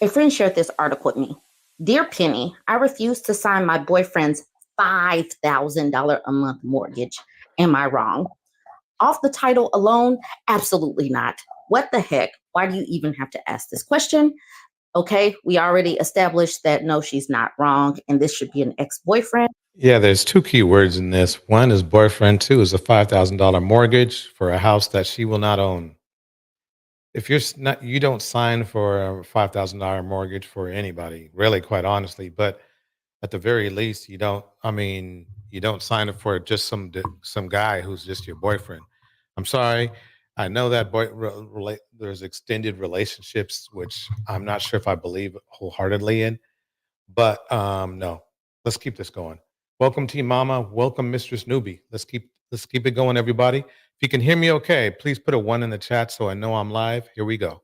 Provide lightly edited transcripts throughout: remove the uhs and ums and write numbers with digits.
A friend shared this article with me. Dear Penny, I refuse to sign my boyfriend's $5,000 a month mortgage. Am I wrong? Off the title alone, absolutely not. What the heck? Why do you even have to ask this question? Okay, we already established that no, she's not wrong, and this should be an ex boyfriend. Yeah, there's two key words in this. One is boyfriend, two is a $5,000 mortgage for a house that she will not own. If not, you don't sign for a $5,000 mortgage for anybody, really, quite honestly. But at the very least, you don't sign it for just some guy who's just your boyfriend. I'm sorry. I know that there's extended relationships, which I'm not sure if I believe wholeheartedly in. But no, let's keep this going. Welcome, Team Mama. Welcome, Mistress Newbie. Let's keep it going, everybody. If you can hear me okay, please put a one in the chat so I know I'm live. Here we go.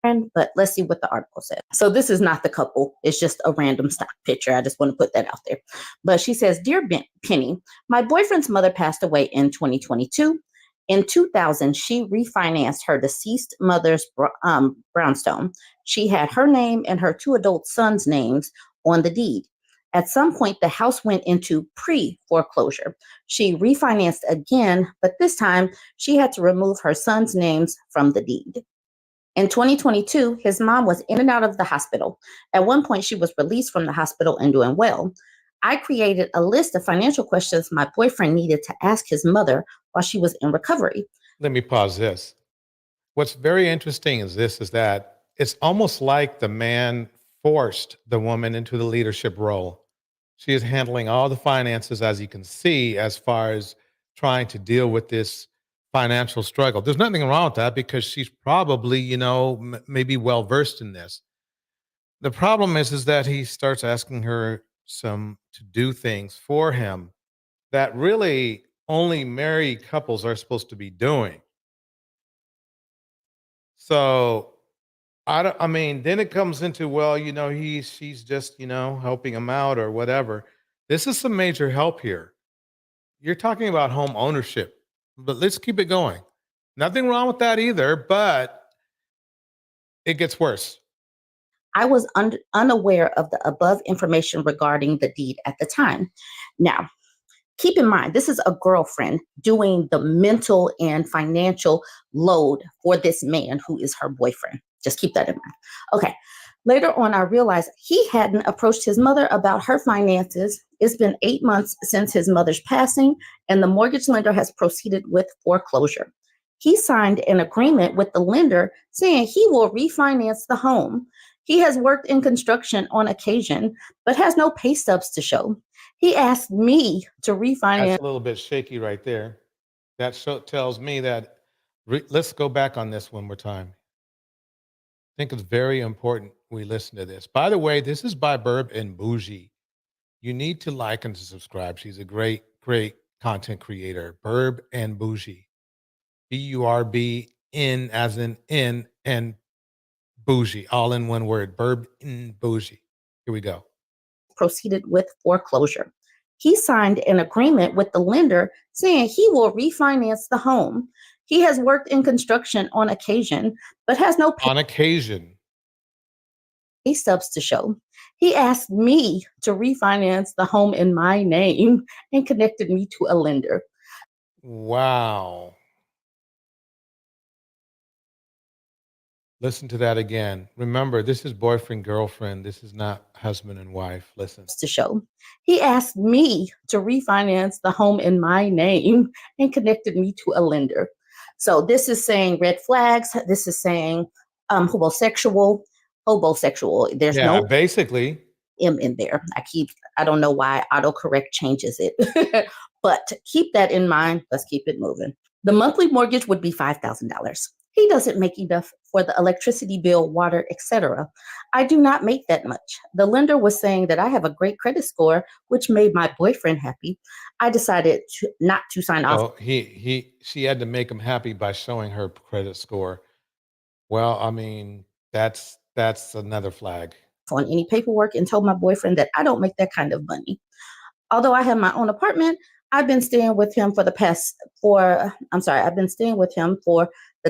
But let's see what the article says. So this is not the couple. It's just a random stock picture. I just want to put that out there. But she says, Dear Penny, my boyfriend's mother passed away in 2022. In 2000, she refinanced her deceased mother's brownstone. She had her name and her two adult sons' names on the deed. At some point, the house went into pre-foreclosure. She refinanced again, but this time she had to remove her sons' names from the deed. In 2022, his mom was in and out of the hospital. At one point, she was released from the hospital and doing well. I created a list of financial questions my boyfriend needed to ask his mother while she was in recovery. Let me pause this. What's very interesting is that it's almost like the man forced the woman into the leadership role. She is handling all the finances, as you can see, as far as trying to deal with this financial struggle. There's nothing wrong with that because she's probably, maybe well versed in this. The problem is that he starts asking her to do things for him that really only married couples are supposed to be doing. So then it comes into, well, she's just, helping him out or whatever. This is some major help here. You're talking about home ownership, but let's keep it going. Nothing wrong with that either, but it gets worse. I was unaware of the above information regarding the deed at the time. Now, keep in mind, this is a girlfriend doing the mental and financial load for this man who is her boyfriend. Just keep that in mind. Okay. Later on, I realized he hadn't approached his mother about her finances. It's been 8 months since his mother's passing, and the mortgage lender has proceeded with foreclosure. He signed an agreement with the lender saying he will refinance the home. He has worked in construction on occasion, but has no pay stubs to show. He asked me to refinance. That's a little bit shaky right there. That tells me that let's go back on this one more time. I think it's very important we listen to this. By the way, this is by Burb and Bougie. You need to like and to subscribe. She's a great, great content creator. Burb and Bougie. BURBN as in and Bougie, all in one word. Burb and Bougie. Here we go. Proceeded with foreclosure. He signed an agreement with the lender saying he will refinance the home. He has worked in construction on occasion, but has no pay stubs to show. He asked me to refinance the home in my name and connected me to a lender. Wow. Listen to that again. Remember, this is boyfriend, girlfriend. This is not husband and wife. Listen. To show. He asked me to refinance the home in my name and connected me to a lender. So this is saying red flags. This is saying homosexual. There's no basically M in there. I don't know why autocorrect changes it, but keep that in mind. Let's keep it moving. The monthly mortgage would be $5,000. He doesn't make enough for the electricity bill, water, etc. I do not make that much. The lender was saying that I have a great credit score, which made my boyfriend happy. I decided not to sign off. She had to make him happy by showing her credit score. Well, that's another flag. On any paperwork and told my boyfriend that I don't make that kind of money. Although I have my own apartment, I've been staying with him for the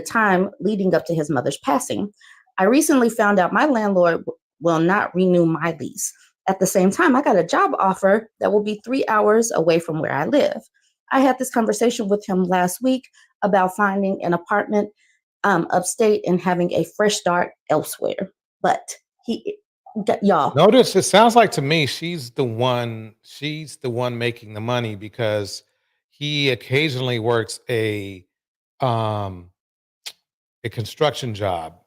time leading up to his mother's passing. I recently found out my landlord will not renew my lease. At the same time, I got a job offer that will be 3 hours away from where I live. I had this conversation with him last week about finding an apartment upstate and having a fresh start elsewhere. But y'all, Notice it sounds like to me she's the one making the money because he occasionally works um a construction job.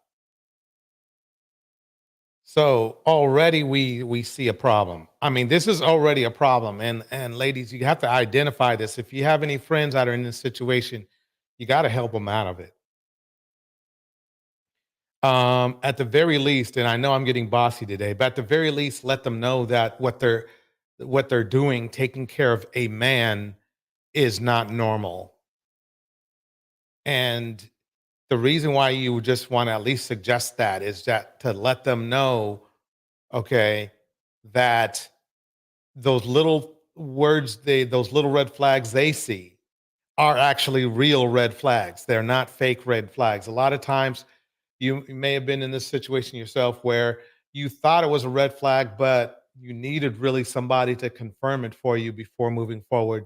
So already we see a problem. I mean, this is already a problem. And ladies, you have to identify this. If you have any friends that are in this situation, you got to help them out of it. At the very least, and I know I'm getting bossy today, but at the very least, let them know that what they're doing, taking care of a man, is not normal. And the reason why you would just want to at least suggest that is that to let them know, okay, that those little those little red flags they see are actually real red flags. They're not fake red flags. A lot of times you may have been in this situation yourself where you thought it was a red flag, but you needed really somebody to confirm it for you before moving forward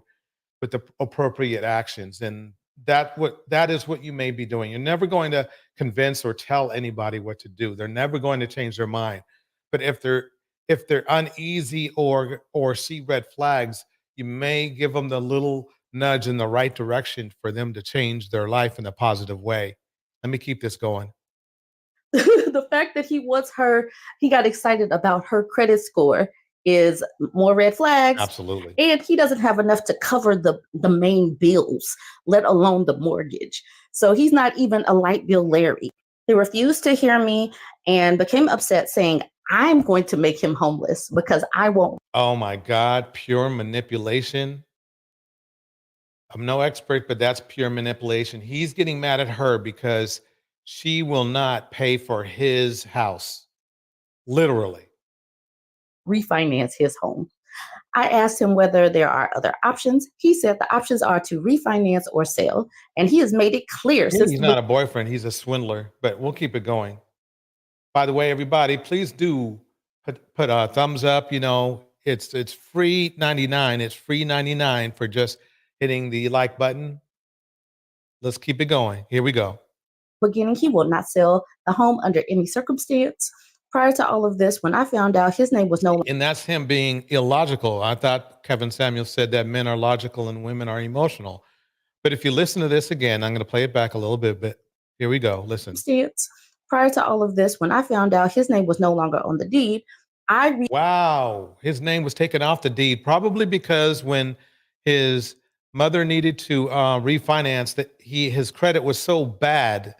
with the appropriate actions. And that is what you may be doing. You're never going to convince or tell anybody what to do. They're never going to change their mind. But if they're uneasy or see red flags, you may give them the little nudge in the right direction for them to change their life in a positive way. Let me keep this going. the fact that he got excited about her credit score is more red flags. Absolutely. And he doesn't have enough to cover the main bills, let alone the mortgage. So he's not even a light bill Larry. He refused to hear me and became upset, saying, I'm going to make him homeless because I won't. Oh my God, pure manipulation. I'm no expert, but that's pure manipulation. He's getting mad at her because she will not pay for his house, literally. Refinance his home. I asked him whether there are other options. He said the options are to refinance or sell, and he has made it clear since He's not a boyfriend, he's a swindler, but we'll keep it going. By the way, everybody, please do put a thumbs up. You know, it's free 99. It's free 99 for just hitting the like button. Let's keep it going. Here we go. beginning he will not sell the home under any circumstance. Prior to all of this, when I found out his name was no And that's him being illogical. I thought Kevin Samuel said that men are logical and women are emotional. But if you listen to this again, I'm going to play it back a little bit, but here we go. Listen. circumstance. Prior to all of this, when I found out his name was no longer on the deed, Wow. His name was taken off the deed, probably because when his mother needed to refinance, that his credit was so bad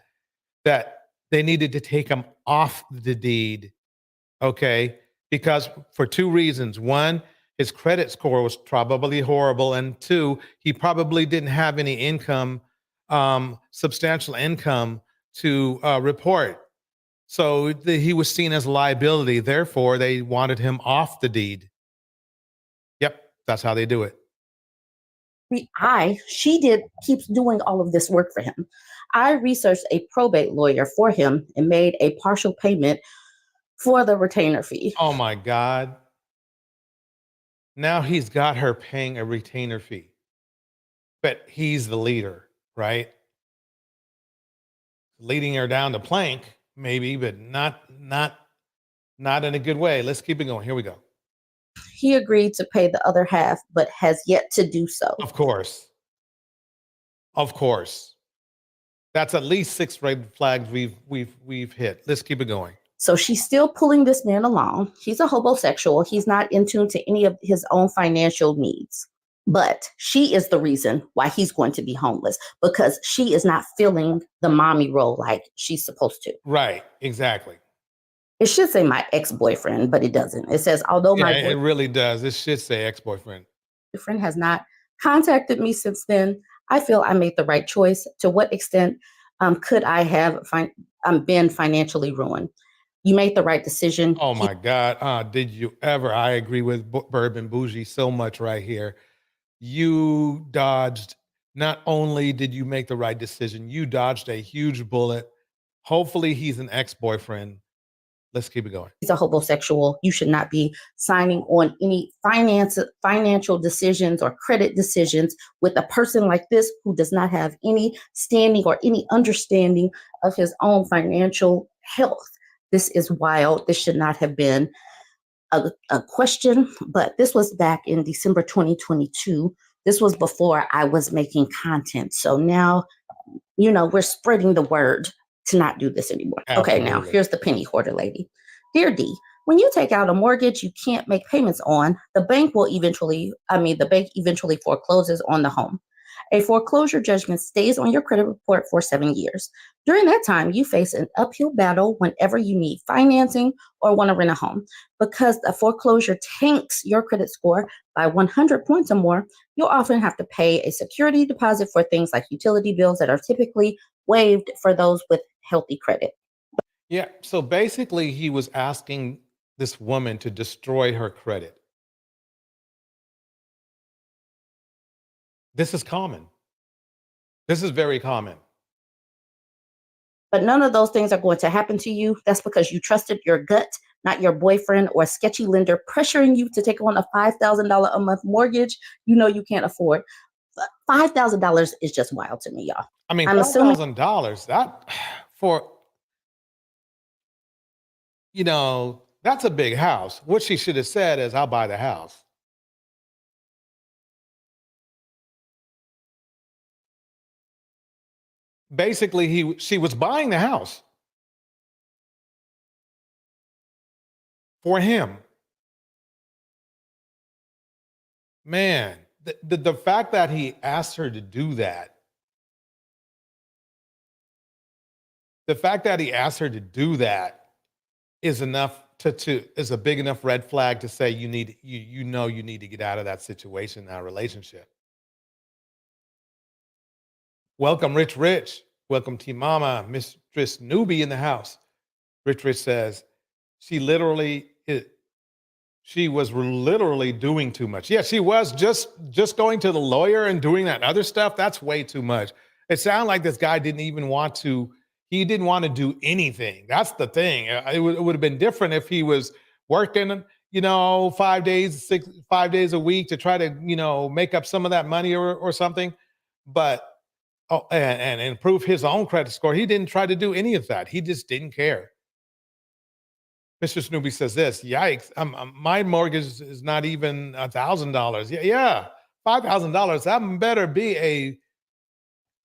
that they needed to take him off the deed. Okay. Because for two reasons. One, his credit score was probably horrible. And two, he probably didn't have any income, substantial income to report. So he was seen as a liability. Therefore, they wanted him off the deed. Yep, that's how they do it. keeps doing all of this work for him. I researched a probate lawyer for him and made a partial payment for the retainer fee. Oh my God. Now he's got her paying a retainer fee. But he's the leader, right? Leading her down the plank, maybe, but not in a good way. Let's keep it going. Here we go. He agreed to pay the other half, but has yet to do so. Of course. Of course. That's at least 6 red flags we've hit. Let's keep it going. So she's still pulling this man along. He's a homosexual. He's not in tune to any of his own financial needs. But she is the reason why he's going to be homeless, because she is not filling the mommy role like she's supposed to. Right, exactly. It should say my ex-boyfriend, but it doesn't. It says, although it really does. It should say ex-boyfriend. Boyfriend has not contacted me since then, I feel I made the right choice. To what extent could I have been financially ruined? You made the right decision. Oh my God. Did you ever? I agree with Bourbon Bougie so much right here. You dodged, not only did you make the right decision, you dodged a huge bullet. Hopefully he's an ex-boyfriend. Let's keep it going. He's a homosexual. You should not be signing on any financial decisions or credit decisions with a person like this who does not have any standing or any understanding of his own financial health. This is wild. This should not have been a question, but this was back in December 2022. This was before I was making content. So now, we're spreading the word to not do this anymore. Okay, now Absolutely. here's the penny hoarder lady. Dear D, when you take out a mortgage you can't make payments on, the bank eventually forecloses on the home. A foreclosure judgment stays on your credit report for 7 years. During that time, you face an uphill battle whenever you need financing or want to rent a home. Because the foreclosure tanks your credit score by 100 points or more, you'll often have to pay a security deposit for things like utility bills that are typically waived for those with healthy credit. Yeah. So basically, he was asking this woman to destroy her credit. This is common. This is very common. But none of those things are going to happen to you. That's because you trusted your gut, not your boyfriend or a sketchy lender pressuring you to take on a $5,000 a month mortgage you can't afford. $5,000 is just wild to me, y'all. I mean, I'm assuming $5,000, that for, that's a big house. What she should have said is, I'll buy the house. Basically, she was buying the house for him. Man, the fact that he asked her to do that, is enough is a big enough red flag to say you need to get out of that situation, that relationship. Welcome, Rich. Welcome, Team Mama, Mistress Newbie in the house. Rich says she was literally doing too much. Yeah, she was just going to the lawyer and doing that other stuff. That's way too much. It sounded like this guy didn't want to do anything. That's the thing. It would have been different if he was working, 5 days a week to try to, make up some of that money or something. But and improve his own credit score. He didn't try to do any of that. He just didn't care. Mr. Snoopy says this, yikes, my mortgage is not even $1,000. Yeah, $5,000. That better be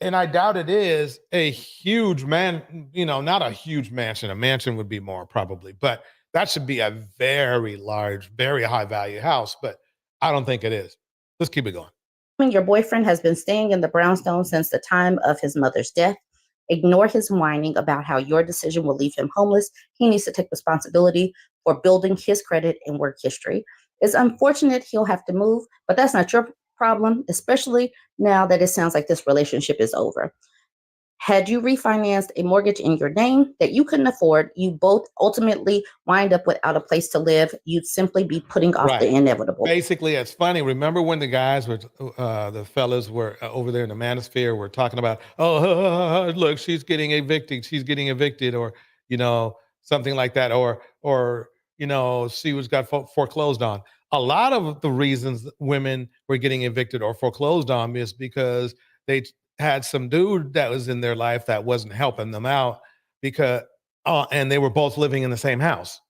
and I doubt it is, a huge not a huge mansion. A mansion would be more probably, but that should be a very large, very high value house, but I don't think it is. Let's keep it going. Your boyfriend has been staying in the brownstone since the time of his mother's death. Ignore his whining about how your decision will leave him homeless. He needs to take responsibility for building his credit and work history. It's unfortunate he'll have to move, but that's not your problem, especially now that it sounds like this relationship is over. Had you refinanced a mortgage in your name that you couldn't afford, you both ultimately wind up without a place to live. You'd simply be putting off the inevitable. Basically, it's funny. Remember when the guys were, the fellas were over there in the manosphere were talking about, look, she's getting evicted, or, something like that, or she got foreclosed on. A lot of the reasons women were getting evicted or foreclosed on is because they had some dude that was in their life that wasn't helping them out, because and they were both living in the same house.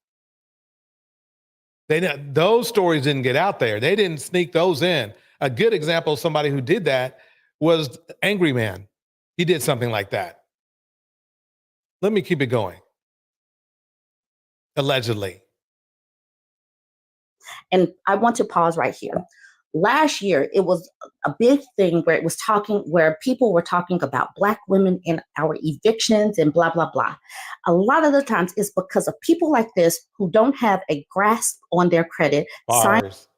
Those stories didn't get out there. They didn't sneak those in. A good example of somebody who did that was Angry Man. He did something like that. Let me keep it going. Allegedly. And I want to pause right here. Last year, it was a big thing where people were talking about Black women in our evictions and blah, blah, blah. A lot of the times it's because of people like this who don't have a grasp on their credit.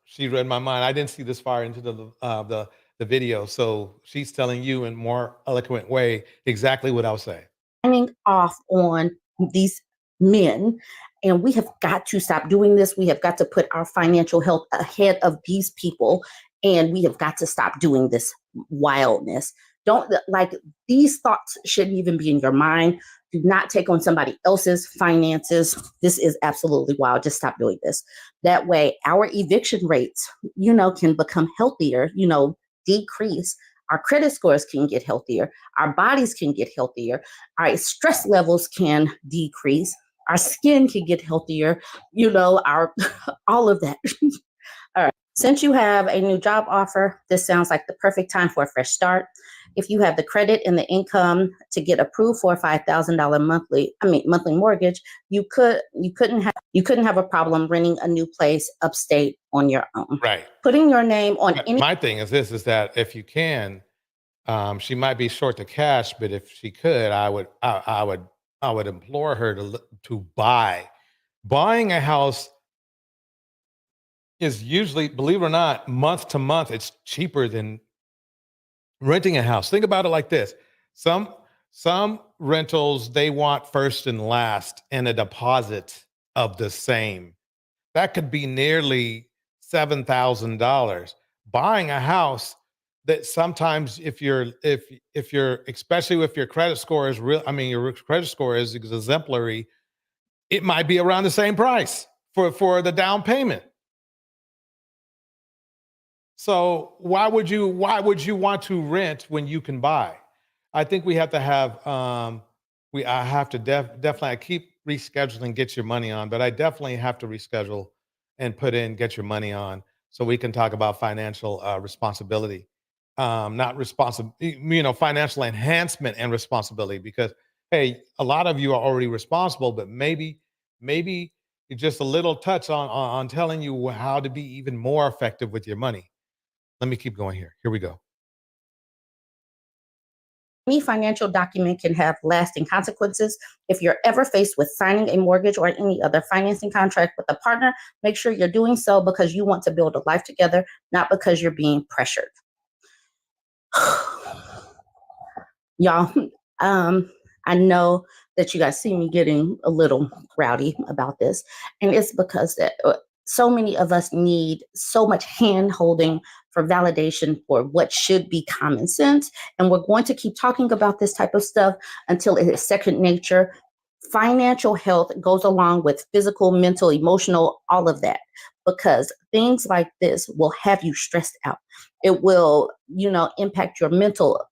She read my mind. I didn't see this far into the video. So she's telling you in more eloquent way exactly what I'll say. Signing off on these men. And we have got to stop doing this. We have got to put our financial health ahead of these people. And we have got to stop doing this wildness. These thoughts shouldn't even be in your mind. Do not take on somebody else's finances. This is absolutely wild. Just stop doing this. That way, our eviction rates, can become healthier, decrease. Our credit scores can get healthier. Our bodies can get healthier. Our stress levels can decrease. Our skin can get healthier. Our all of that. All right. Since you have a new job offer, this sounds like the perfect time for a fresh start. If you have the credit and the income to get approved for a $5,000 monthly mortgage, you couldn't have a problem renting a new place upstate on your own. Right. Putting your name on But any my thing is this: is that if you can, she might be short to cash, but if she could, I would implore her to buy. Buying a house is usually, believe it or not, month to month, it's cheaper than renting a house. Think about it like this. Some rentals, they want first and last and a deposit of the same. That could be nearly $7,000. Buying a house, that sometimes if you're especially if your credit score is real, your credit score is exemplary, it might be around the same price for the down payment. So why would you want to rent when you can buy? I think we have to have I have to definitely, I keep rescheduling get your money on, but I definitely have to reschedule and put in get your money on so we can talk about financial responsibility. Not responsible, financial enhancement and responsibility, because hey, a lot of you are already responsible, but maybe just a little touch on telling you how to be even more effective with your money. Let me keep going here. Here we go. Any financial document can have lasting consequences. If you're ever faced with signing a mortgage or any other financing contract with a partner, make sure you're doing so because you want to build a life together, not because you're being pressured. Y'all, I know that you guys see me getting a little rowdy about this, and it's because that so many of us need so much hand holding for validation for what should be common sense. And we're going to keep talking about this type of stuff until it is second nature. Financial health goes along with physical, mental, emotional, all of that, because things like this will have you stressed out. It will, impact your mental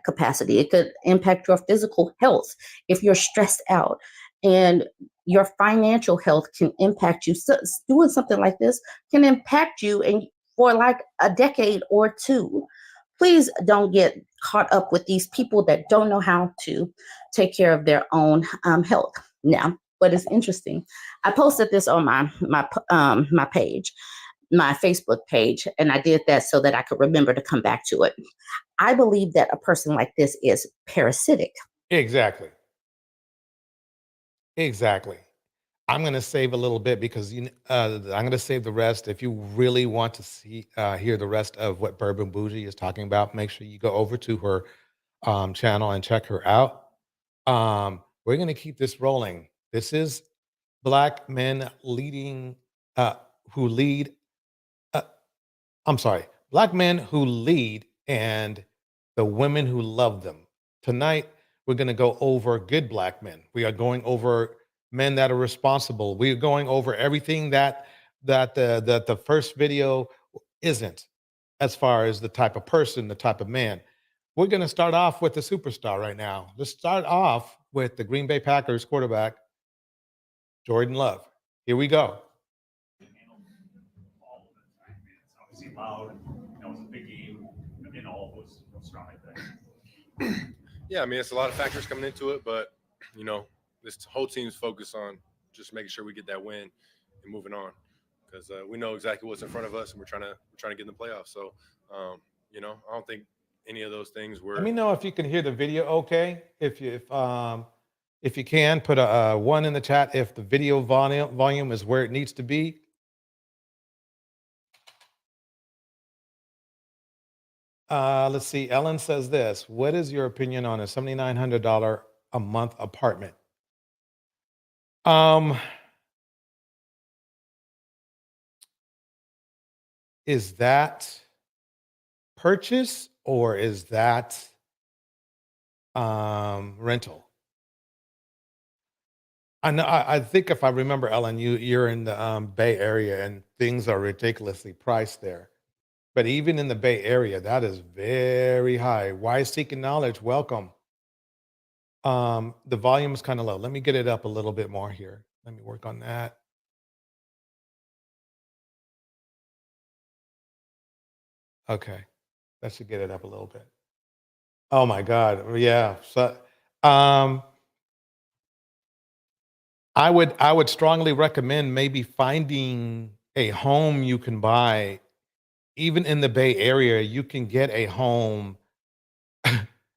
capacity. It could impact your physical health if you're stressed out. And your financial health can impact you. So doing something like this can impact you and for like a decade or two. Please don't get caught up with these people that don't know how to take care of their own health. Now, what is interesting, I posted this on my page, my Facebook page, and I did that so that I could remember to come back to it. I believe that a person like this is parasitic. Exactly. Exactly. I'm going to save a little bit because I'm going to save the rest. If you really want to hear the rest of what Bourbon Bougie is talking about, make sure you go over to her channel and check her out. We're going to keep this rolling. This is Black men leading, who lead. Uh, I'm sorry, Black men who lead and the women who love them. Tonight, we're going to go over good Black men. We are going over men that are responsible. We are going over everything that the first video isn't, as far as the type of person, the type of man. We're going to start off with the superstar right now. Let's start off with the Green Bay Packers quarterback, Jordan Love. Here we go. All of it. I mean, it's obviously loud. That was a big game, and all was strong, I think. Yeah, I mean, it's a lot of factors coming into it, but this whole team's focused on just making sure we get that win and moving on, because we know exactly what's in front of us, and we're trying to get in the playoffs. So, I don't think any of those things were. Let me know if you can hear the video. Okay, if you can put a one in the chat if the video volume is where it needs to be. Let's see. Ellen says this. What is your opinion on a $7,900 a month apartment? Is that purchase or is that rental? I know. I think if I remember, Ellen, you're in the Bay Area, and things are ridiculously priced there. But even in the Bay Area, that is very high. Why seeking knowledge? Welcome. The volume is kind of low. Let me get it up a little bit more here. Let me work on that. Okay, that should get it up a little bit. Oh my God, yeah. So, um, I would strongly recommend maybe finding a home you can buy. Even in the Bay Area, you can get a home,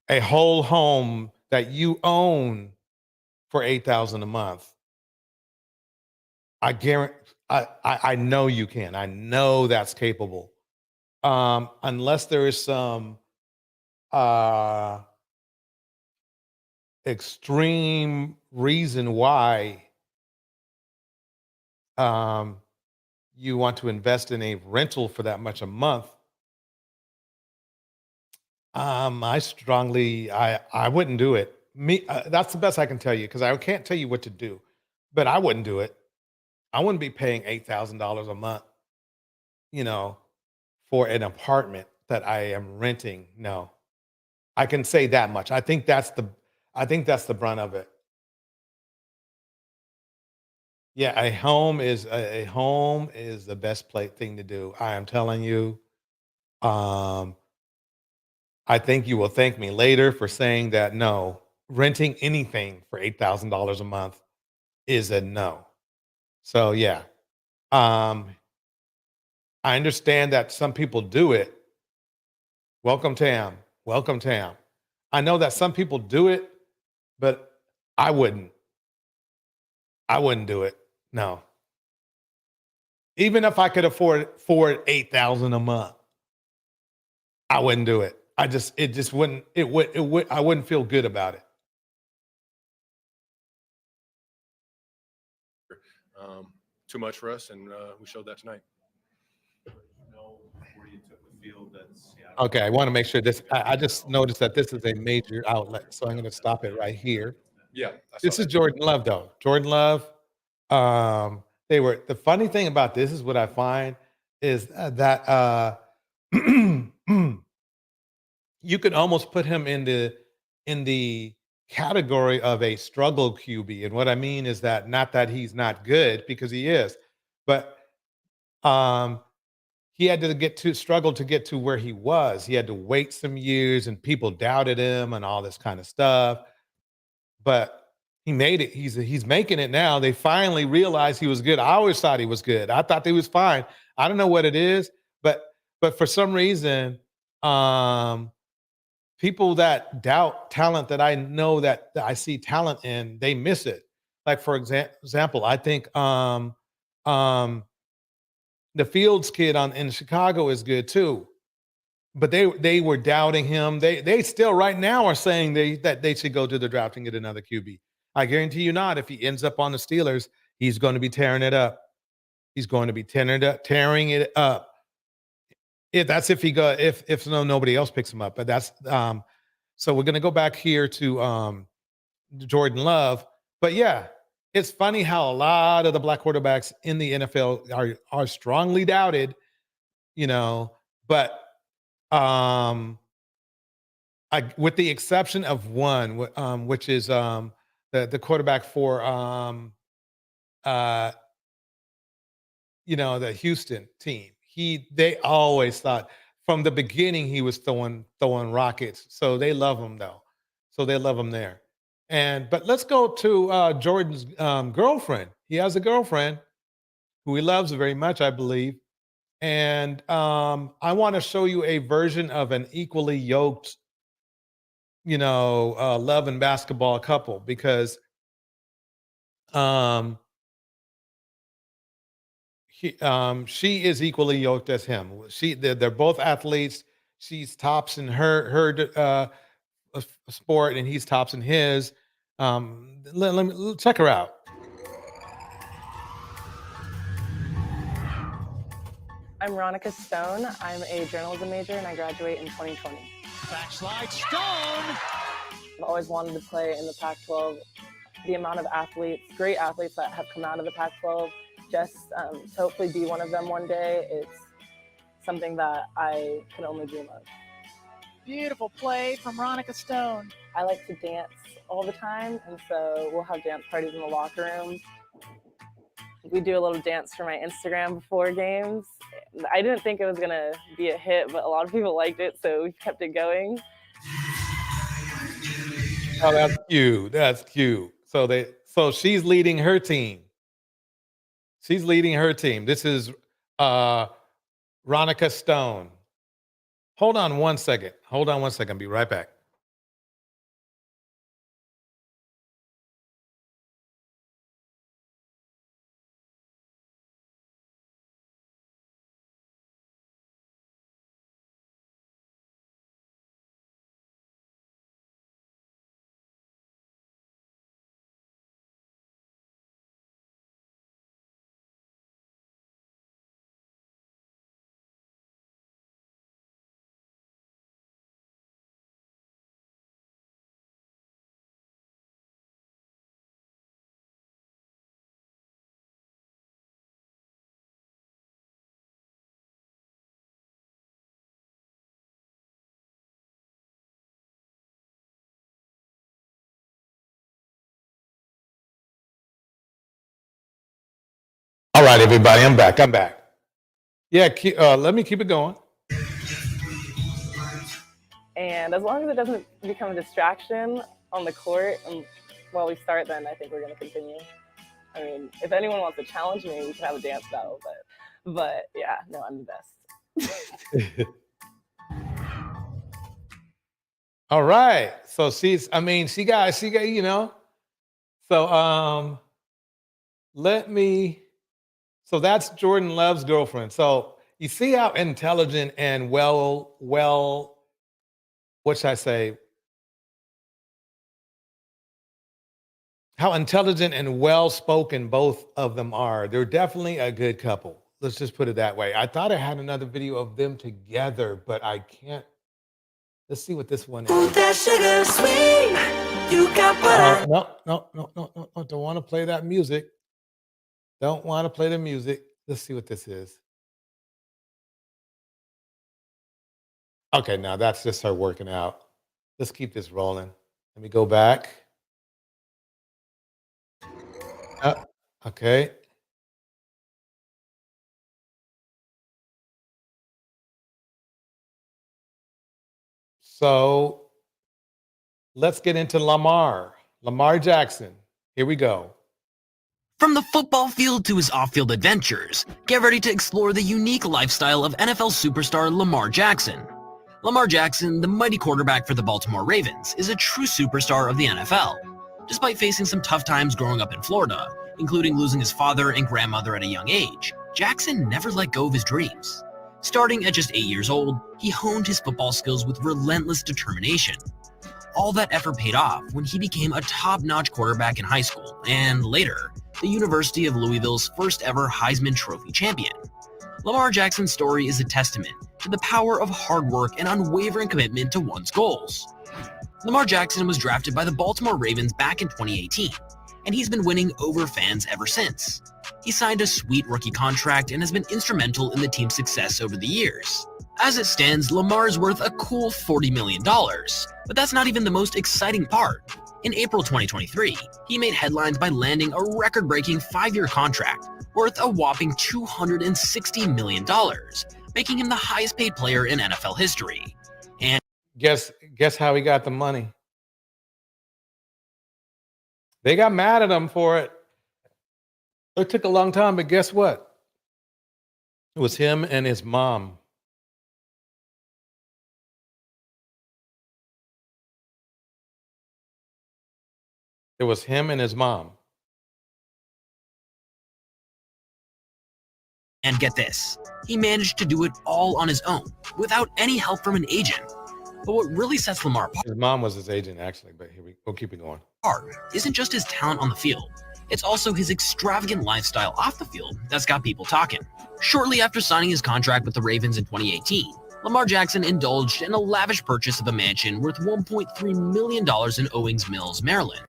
a whole home that you own for 8,000 a month. I guarantee. I know you can. I know that's capable. Unless there is some uh, extreme reason why um, you want to invest in a rental for that much a month. I wouldn't do it. That's the best I can tell you because I can't tell you what to do, but I wouldn't do it. I wouldn't be paying $8,000 a month, you know, for an apartment that I am renting. No, I can say that much. I think that's the brunt of it. Yeah, a home is the best thing to do. I am telling you. Um, I think you will thank me later for saying that no, renting anything for $8,000 a month is a no. So yeah, um, I understand that some people do it. Welcome, Tam. Welcome, Tam. I know that some people do it, but I wouldn't. I wouldn't do it. No. Even if I could afford 8,000 a month, I wouldn't do it. It just wouldn't, I wouldn't feel good about it. Too much for us, and we showed that tonight. Where you took the field that's Okay, I want to make sure I just noticed that this is a major outlet, so I'm going to stop it right here. Yeah, I saw This is that. Jordan Love, though. Jordan Love. The funny thing about this is what I find is that you could almost put him in the category of a struggle QB. And what I mean is that not that he's not good because he is, but um, he had to struggle to get to where he was. He had to wait some years, and people doubted him and all this kind of stuff. But he made it. He's making it now. They finally realized he was good. I always thought he was good. I thought he was fine. I don't know what it is, but for some reason, um, people that doubt talent that I know that I see talent in, they miss it. Like for example, I think um, the Fields kid in Chicago is good too, but they were doubting him. They still right now are saying that they should go to the draft and get another QB. I guarantee you not. If he ends up on the Steelers, he's going to be tearing it up. He's going to be tearing it up. If nobody else picks him up. But that's so we're going to go back here to Jordan Love. But yeah, it's funny how a lot of the black quarterbacks in the NFL are strongly doubted, but with the exception of one, which is the quarterback for uh, the Houston team. They always thought from the beginning he was throwing rockets. So they love him though. So they love him there. But let's go to Jordan's girlfriend. He has a girlfriend who he loves very much, I believe. And I want to show you a version of an equally yoked, love and basketball couple because she is equally yoked as him. They're both athletes. She's tops in her sport, and he's tops in his. Let me check her out. I'm Ronica Stone. I'm a journalism major and I graduate in 2020. Backslide Stone! I've always wanted to play in the Pac-12 the amount of athletes, great athletes that have come out of the Pac-12, just to hopefully be one of them one day, it's something that I can only dream of. Beautiful play from Ronica Stone. I like to dance all the time, and so we'll have dance parties in the locker room. We do a little dance for my Instagram before games. I didn't think it was gonna be a hit, but a lot of people liked it, so we kept it going. Oh, that's cute. That's cute. So she's leading her team. She's leading her team. This is Ronica Stone. Hold on one second. Hold on one second. Be right back. All right, everybody, I'm back. Yeah, let me keep it going. And as long as it doesn't become a distraction on the court while we start, then I think we're gonna continue. I mean, if anyone wants to challenge me, we can have a dance battle, but yeah, no, I'm the best. All right. So she got, you know. So so that's Jordan Love's girlfriend. So you see how intelligent and well, what should I say? How intelligent and well-spoken both of them are. They're definitely a good couple. Let's just put it that way. I thought I had another video of them together, but I can't. Let's see what this one is. Oh, that sugar sweet. You got butter. No. Don't want to play that music. Don't want to play the music. Let's see what this is. Okay, now that's just her working out. Let's keep this rolling. Let me go back. Okay. So let's get into Lamar Jackson. Here we go. From the football field to his off-field adventures, get ready to explore the unique lifestyle of NFL superstar Lamar Jackson. Lamar Jackson, the mighty quarterback for the Baltimore Ravens, is a true superstar of the NFL. Despite facing some tough times growing up in Florida, including losing his father and grandmother at a young age, Jackson never let go of his dreams. Starting at just 8 years old, he honed his football skills with relentless determination. All that effort paid off when he became a top-notch quarterback in high school and, later, the University of Louisville's first ever Heisman Trophy champion. Lamar Jackson's story is a testament to the power of hard work and unwavering commitment to one's goals. Lamar Jackson was drafted by the Baltimore Ravens back in 2018, and he's been winning over fans ever since. He signed a sweet rookie contract and has been instrumental in the team's success over the years. As it stands, Lamar's worth a cool $40 million, but that's not even the most exciting part. In April 2023, he made headlines by landing a record-breaking 5-year contract worth a whopping $260 million, making him the highest-paid player in NFL history. And Guess how he got the money? They got mad at him for it. It took a long time, but guess what? It was him and his mom. It was him and his mom. And get this, he managed to do it all on his own, without any help from an agent. But what really sets Lamar His mom was his agent, actually, but we'll keep it going. apart isn't just his talent on the field. It's also his extravagant lifestyle off the field that's got people talking. Shortly after signing his contract with the Ravens in 2018, Lamar Jackson indulged in a lavish purchase of a mansion worth $1.3 million in Owings Mills, Maryland.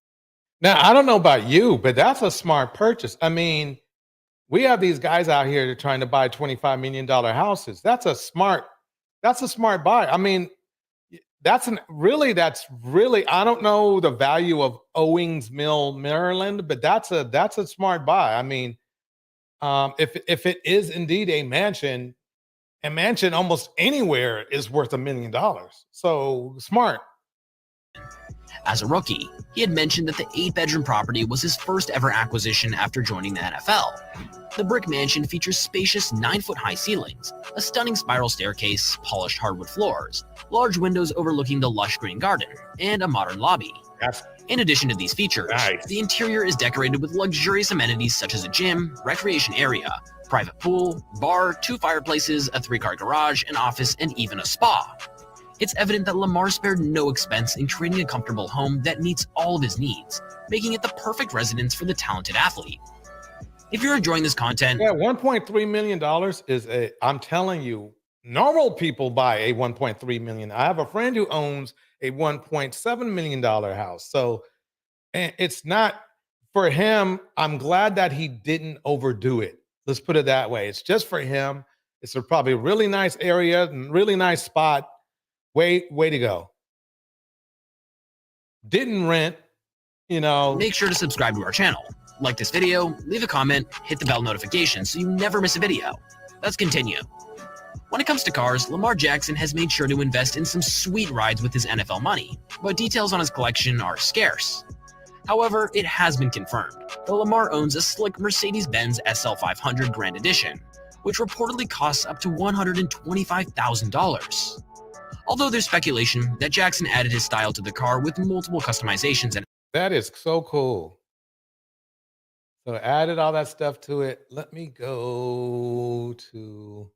Now, I don't know about you, but that's a smart purchase. I mean, we have these guys out here that are trying to buy $25 million houses. That's a smart buy. I mean, that's really, I don't know the value of Owings Mill, Maryland, but that's a smart buy. I mean, if it is indeed a mansion almost anywhere is worth $1 million. So smart. As a rookie, he had mentioned that the 8-bedroom property was his first ever acquisition after joining the NFL. The brick mansion features spacious 9-foot-high ceilings, a stunning spiral staircase, polished hardwood floors, large windows overlooking the lush green garden, and a modern lobby. In addition to these features, the interior is decorated with luxurious amenities such as a gym, recreation area, private pool, bar, 2 fireplaces, a 3-car garage, an office, and even a spa. It's evident that Lamar spared no expense in creating a comfortable home that meets all of his needs, making it the perfect residence for the talented athlete. If you're enjoying this content, yeah, $1.3 million is I'm telling you, normal people buy a $1.3 million. I have a friend who owns a $1.7 million house. So it's not for him. I'm glad that he didn't overdo it. Let's put it that way. It's just for him. It's probably a really nice area and really nice spot. Way to go. Didn't rent, make sure to subscribe to our channel. Like this video, leave a comment, hit the bell notification so you never miss a video. Let's continue. When it comes to cars, Lamar Jackson has made sure to invest in some sweet rides with his NFL money, but details on his collection are scarce. However, it has been confirmed that Lamar owns a slick Mercedes-Benz SL 500 Grand Edition, which reportedly costs up to $125,000. Although there's speculation that Jackson added his style to the car with multiple customizations and that is so cool. So added all that stuff to it. Let me go to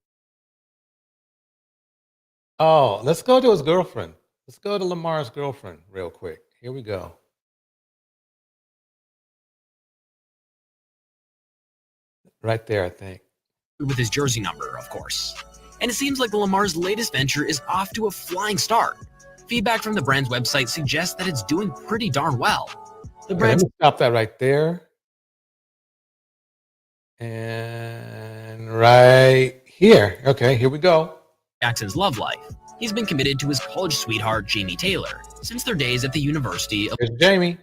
let's go to his girlfriend. Let's go to Lamar's girlfriend real quick. Here we go. Right there, I think. with his jersey number, of course. And it seems like Lamar's latest venture is off to a flying start. Feedback from the brand's website suggests that it's doing pretty darn well. The brand's Let me stop that right there. And right here. Okay, here we go. Jackson's love life. He's been committed to his college sweetheart, Jamie Taylor, since their days at the University of There's Jamie.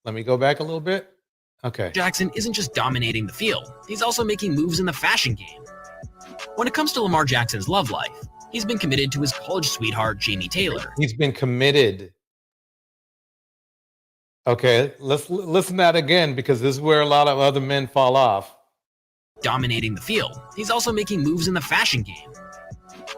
Let me go back a little bit. Okay. Jackson isn't just dominating the field, he's also making moves in the fashion game. When it comes to Lamar Jackson's love life, he's been committed to his college sweetheart, Jamie Taylor. He's been committed. Okay, let's listen to that again because this is where a lot of other men fall off. Dominating the field, he's also making moves in the fashion game.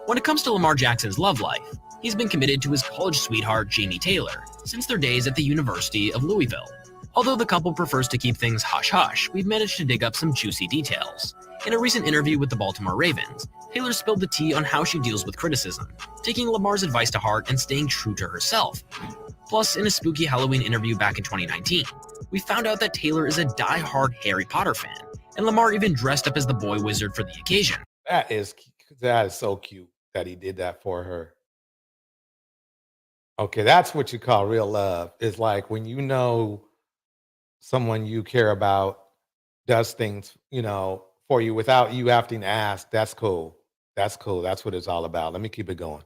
When it comes to Lamar Jackson's love life, he's been committed to his college sweetheart, Jamie Taylor, since their days at the University of Louisville. Although the couple prefers to keep things hush-hush, we've managed to dig up some juicy details. In a recent interview with the Baltimore Ravens, Taylor spilled the tea on how she deals with criticism, taking Lamar's advice to heart and staying true to herself. Plus, in a spooky Halloween interview back in 2019, we found out that Taylor is a die-hard Harry Potter fan, and Lamar even dressed up as the boy wizard for the occasion. That is so cute that he did that for her. Okay, that's what you call real love. It's like when you know someone you care about does things, for you without you having to ask. That's cool. That's cool. That's what it's all about. Let me keep it going.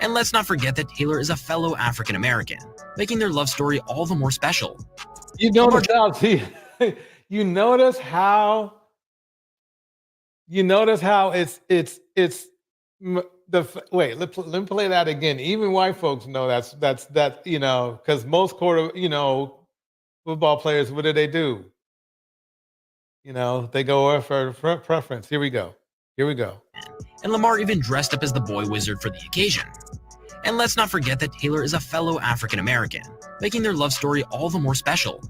And let's not forget that Taylor is a fellow African American, making their love story all the more special. You notice how it's wait, let me play that again. Even white folks know that's because most football players, what do? They go for preference. Here we go. And Lamar even dressed up as the boy wizard for the occasion. And let's not forget that Taylor is a fellow African American, making their love story all the more special.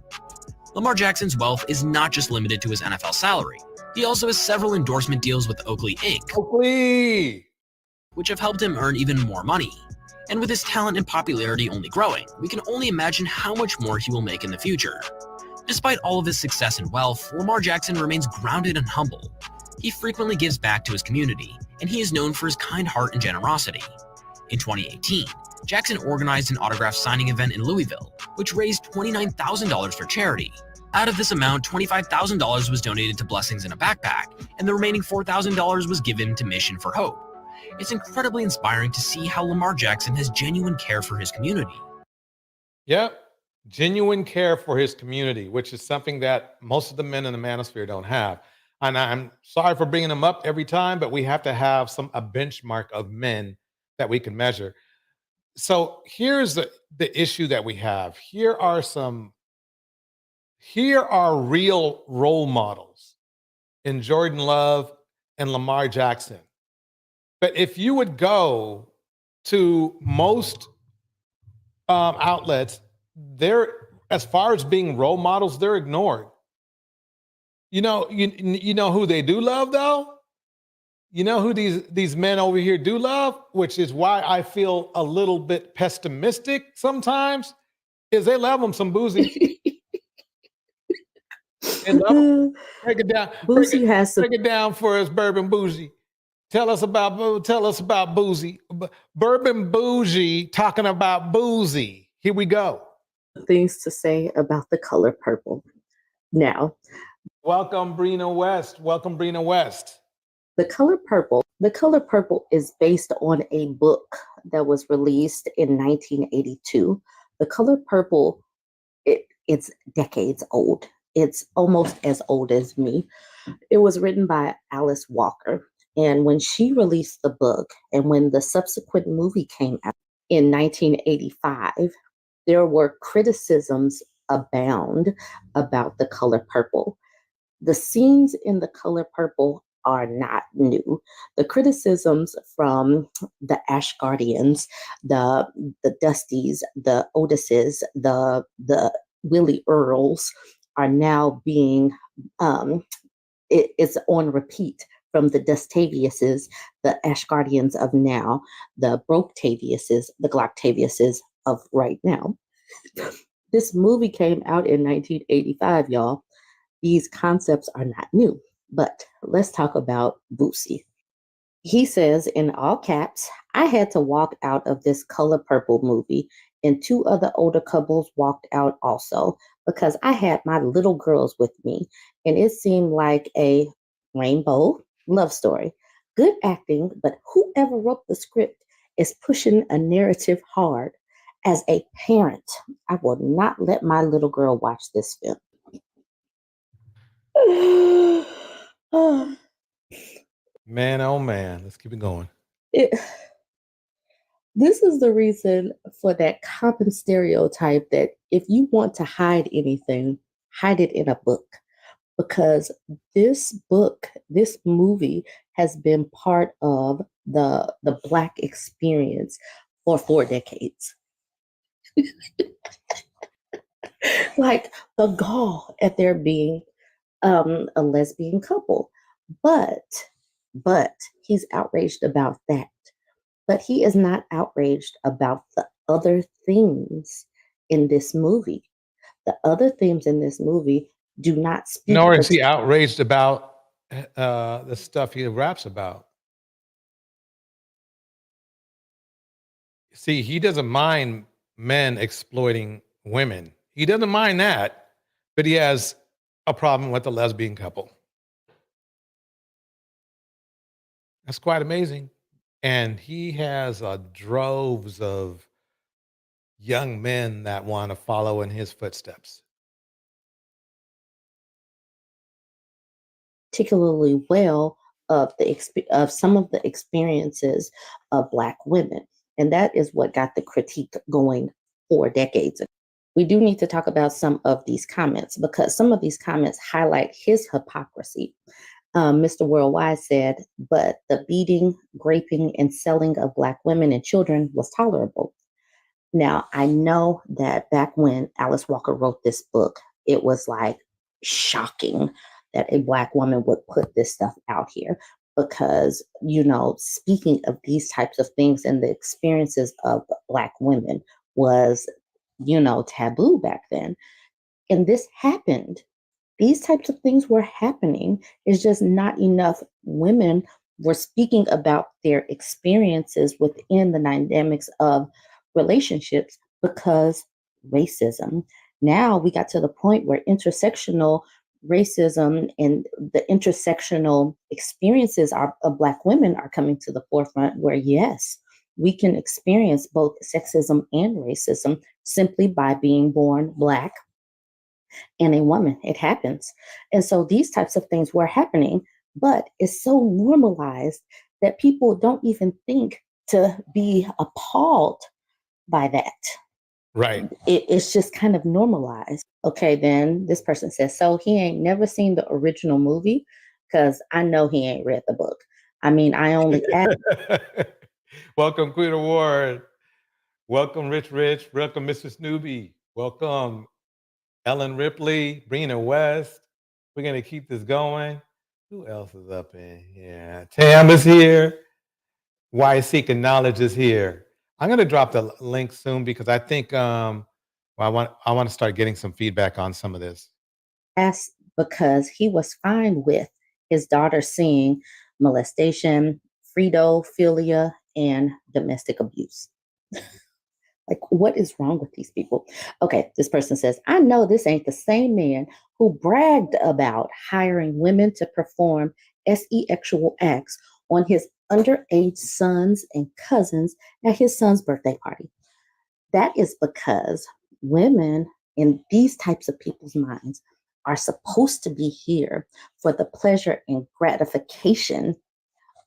Lamar Jackson's wealth is not just limited to his NFL salary. He also has several endorsement deals with Oakley Inc., which have helped him earn even more money. And with his talent and popularity only growing, we can only imagine how much more he will make in the future. Despite all of his success and wealth, Lamar Jackson remains grounded and humble. He frequently gives back to his community, and he is known for his kind heart and generosity. In 2018, Jackson organized an autograph signing event in Louisville, which raised $29,000 for charity. Out of this amount, $25,000 was donated to Blessings in a Backpack, and the remaining $4,000 was given to Mission for Hope. It's incredibly inspiring to see how Lamar Jackson has genuine care for his community. Yep. Genuine care for his community, which is something that most of the men in the manosphere don't have. And I'm sorry for bringing them up every time, but we have to have a benchmark of men that we can measure. So here's the issue that we have. Here are real role models in Jordan Love and Lamar Jackson. But if you would go to most outlets, they're, as far as being role models, they're ignored. You know who they do love though? You know who these men over here do love, which is why I feel a little bit pessimistic sometimes, is they love them some Boosie. They love 'em. Break it down. Boosie has some. Break it down for us, Bourbon Bougie. Tell us about Boosie. Bourbon Bougie talking about Boosie. Here we go. Things to say about the color purple. Now, welcome Brina West. The color purple is based on a book that was released in 1982. The color purple, it's decades old. It's almost as old as me. It was written by Alice Walker. And when she released the book and when the subsequent movie came out in 1985, there were criticisms abound about the color purple. The scenes in the color purple are not new. The criticisms from the Ashgardians, the Dusties, the Otises, the Willie Earls are now being, it's on repeat from the Dustaviuses, the Ashgardians of now, the Broctaviuses, the Gloctaviuses of right now. This movie came out in 1985, y'all. These concepts are not new, but let's talk about Boosie. He says in all caps, I had to walk out of this color purple movie, and two other older couples walked out also because I had my little girls with me, and it seemed like a rainbow love story. Good acting, but whoever wrote the script is pushing a narrative hard. As a parent, I will not let my little girl watch this film. Man, oh man, let's keep it going. This is the reason for that common stereotype that if you want to hide anything, hide it in a book. Because this movie has been part of the Black experience for 4 decades. Like the gall at there being a lesbian couple. But he's outraged about that. But he is not outraged about the other things in this movie. The other themes in this movie do not speak. Nor is he outraged about the stuff he raps about. See, he doesn't mind men exploiting women. He doesn't mind that, but he has a problem with the lesbian couple. That's quite amazing. And he has droves of young men that want to follow in his footsteps. Particularly well of some of the experiences of Black women. And that is what got the critique going 4 decades ago. We do need to talk about some of these comments because some of these comments highlight his hypocrisy. Mr. Worldwide said, but the beating, raping, and selling of Black women and children was tolerable. Now, I know that back when Alice Walker wrote this book, it was like shocking that a Black woman would put this stuff out here because, speaking of these types of things and the experiences of Black women was, taboo back then. And this happened. These types of things were happening. It's just not enough women were speaking about their experiences within the dynamics of relationships because racism. Now we got to the point where intersectional racism and the intersectional experiences of Black women are coming to the forefront, where yes, we can experience both sexism and racism simply by being born Black and a woman. It happens. And so these types of things were happening, but it's so normalized that people don't even think to be appalled by that. Right. It's just kind of normalized. Okay, then this person says, so he ain't never seen the original movie because I know he ain't read the book. I mean, I only asked. Welcome, Queen Award. Welcome, Rich Rich. Welcome, Mr. Snoopy. Welcome, Ellen Ripley, Brina West. We're going to keep this going. Who else is up in here? Tam is here. Why Seeking Knowledge is here. I'm going to drop the link soon because I think I want to start getting some feedback on some of this. Asked because he was fine with his daughter seeing molestation, pedophilia, and domestic abuse. Like, what is wrong with these people? Okay, this person says, I know this ain't the same man who bragged about hiring women to perform sexual acts on his underage sons and cousins at his son's birthday party. That is because women in these types of people's minds are supposed to be here for the pleasure and gratification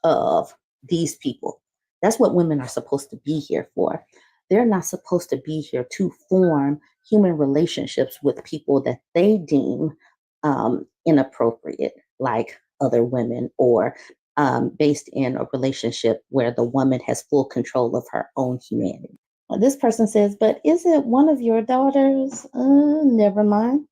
of these people. That's what women are supposed to be here for. They're not supposed to be here to form human relationships with people that they deem inappropriate, like other women, or based in a relationship where the woman has full control of her own humanity. This person says, but is it one of your daughters? Never mind.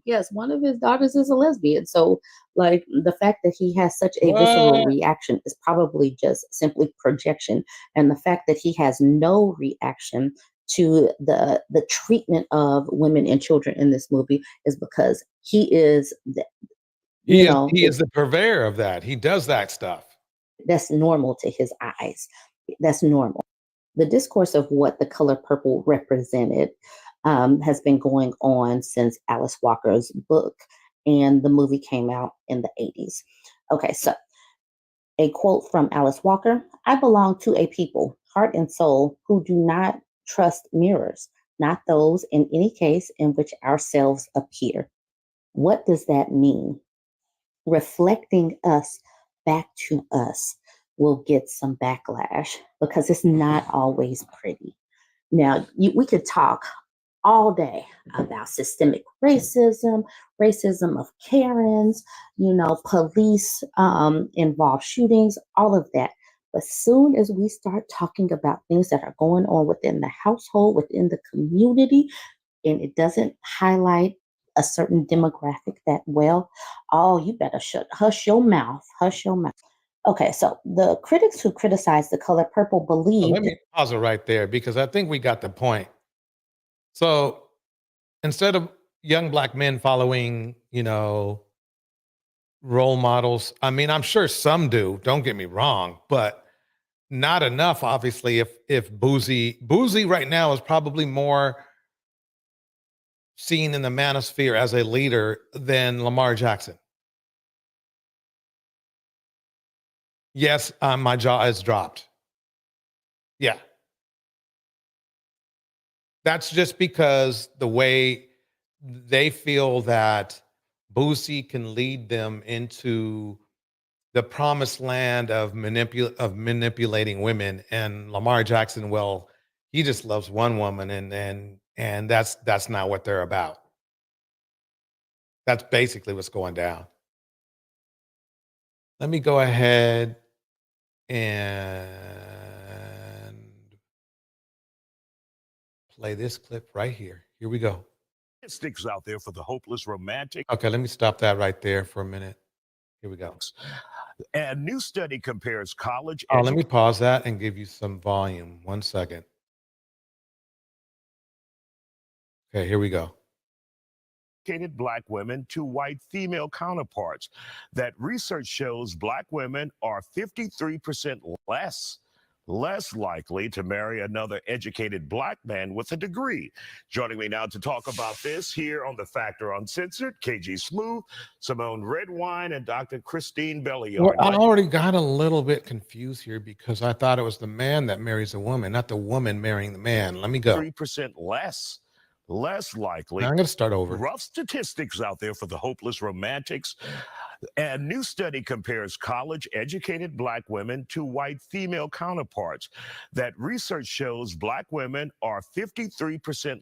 Yes, one of his daughters is a lesbian. So, like, the fact that he has such a visceral reaction is probably just simply projection. And the fact that he has no reaction to the treatment of women and children in this movie is because he is, He is the purveyor of that. He does that stuff. That's normal to his eyes. That's normal. The discourse of what the color purple represented has been going on since Alice Walker's book, and the movie came out in the 80s. Okay, so a quote from Alice Walker: I belong to a people, heart and soul, who do not trust mirrors, not those in any case in which ourselves appear. What does that mean? Reflecting us back to us will get some backlash because it's not always pretty. Now, we could talk all day about systemic racism, racism of Karens, police involved shootings, all of that. But soon as we start talking about things that are going on within the household, within the community, and it doesn't highlight a certain demographic that well, oh, you better hush your mouth. Okay, so the critics who criticize the color purple believe. Let me pause it right there because I think we got the point. So instead of young Black men following, role models, I mean, I'm sure some do, don't get me wrong, but not enough, obviously, if Boosie right now is probably more seen in the manosphere as a leader than Lamar Jackson. Yes, my jaw is dropped. Yeah. That's just because the way they feel that Boosie can lead them into the promised land of manipulating women, and Lamar Jackson, well, he just loves one woman, and that's not what they're about. That's basically what's going down. Let me go ahead and play this clip right here. Here we go. Sticks out there for the hopeless romantic. Okay, let me stop that right there for a minute. Here we go. A new study compares college. Let me pause that and give you some volume. 1 second. Okay, here we go. educated black women to white female counterparts. That research shows black women are 53% less likely to marry another educated black man with a degree. Joining me now to talk about this here on The Factor Uncensored, KG Smooth, Simone Redwine, and Dr. Christine Well, Belliard. I already got a little bit confused here because I thought it was the man that marries the woman, not the woman marrying the man. Let me go. 3% less likely. Now I'm going to start over. Rough statistics out there for the hopeless romantics. A new study compares college-educated black women to white female counterparts. That research shows black women are 53%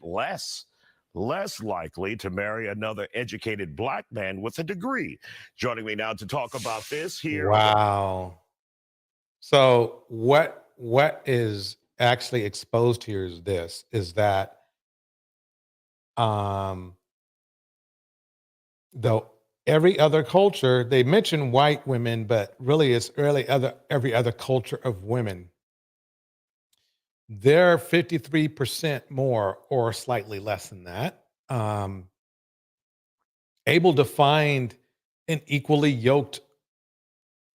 less likely to marry another educated black man with a degree. Joining me now to talk about this here. Wow. So what is actually exposed here is that though every other culture, they mention white women, but really it's every other culture of women. They're 53% more or slightly less than that, able to find an equally yoked,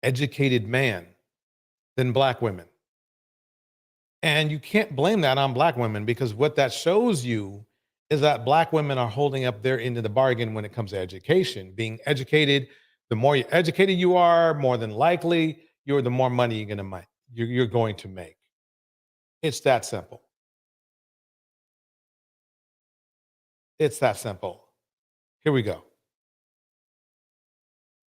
educated man than black women. And you can't blame that on black women because what that shows you is that black women are holding up their end of the bargain when it comes to education. Being educated, the more educated you are, more than likely the more money you're going to make. It's that simple. It's that simple. Here we go.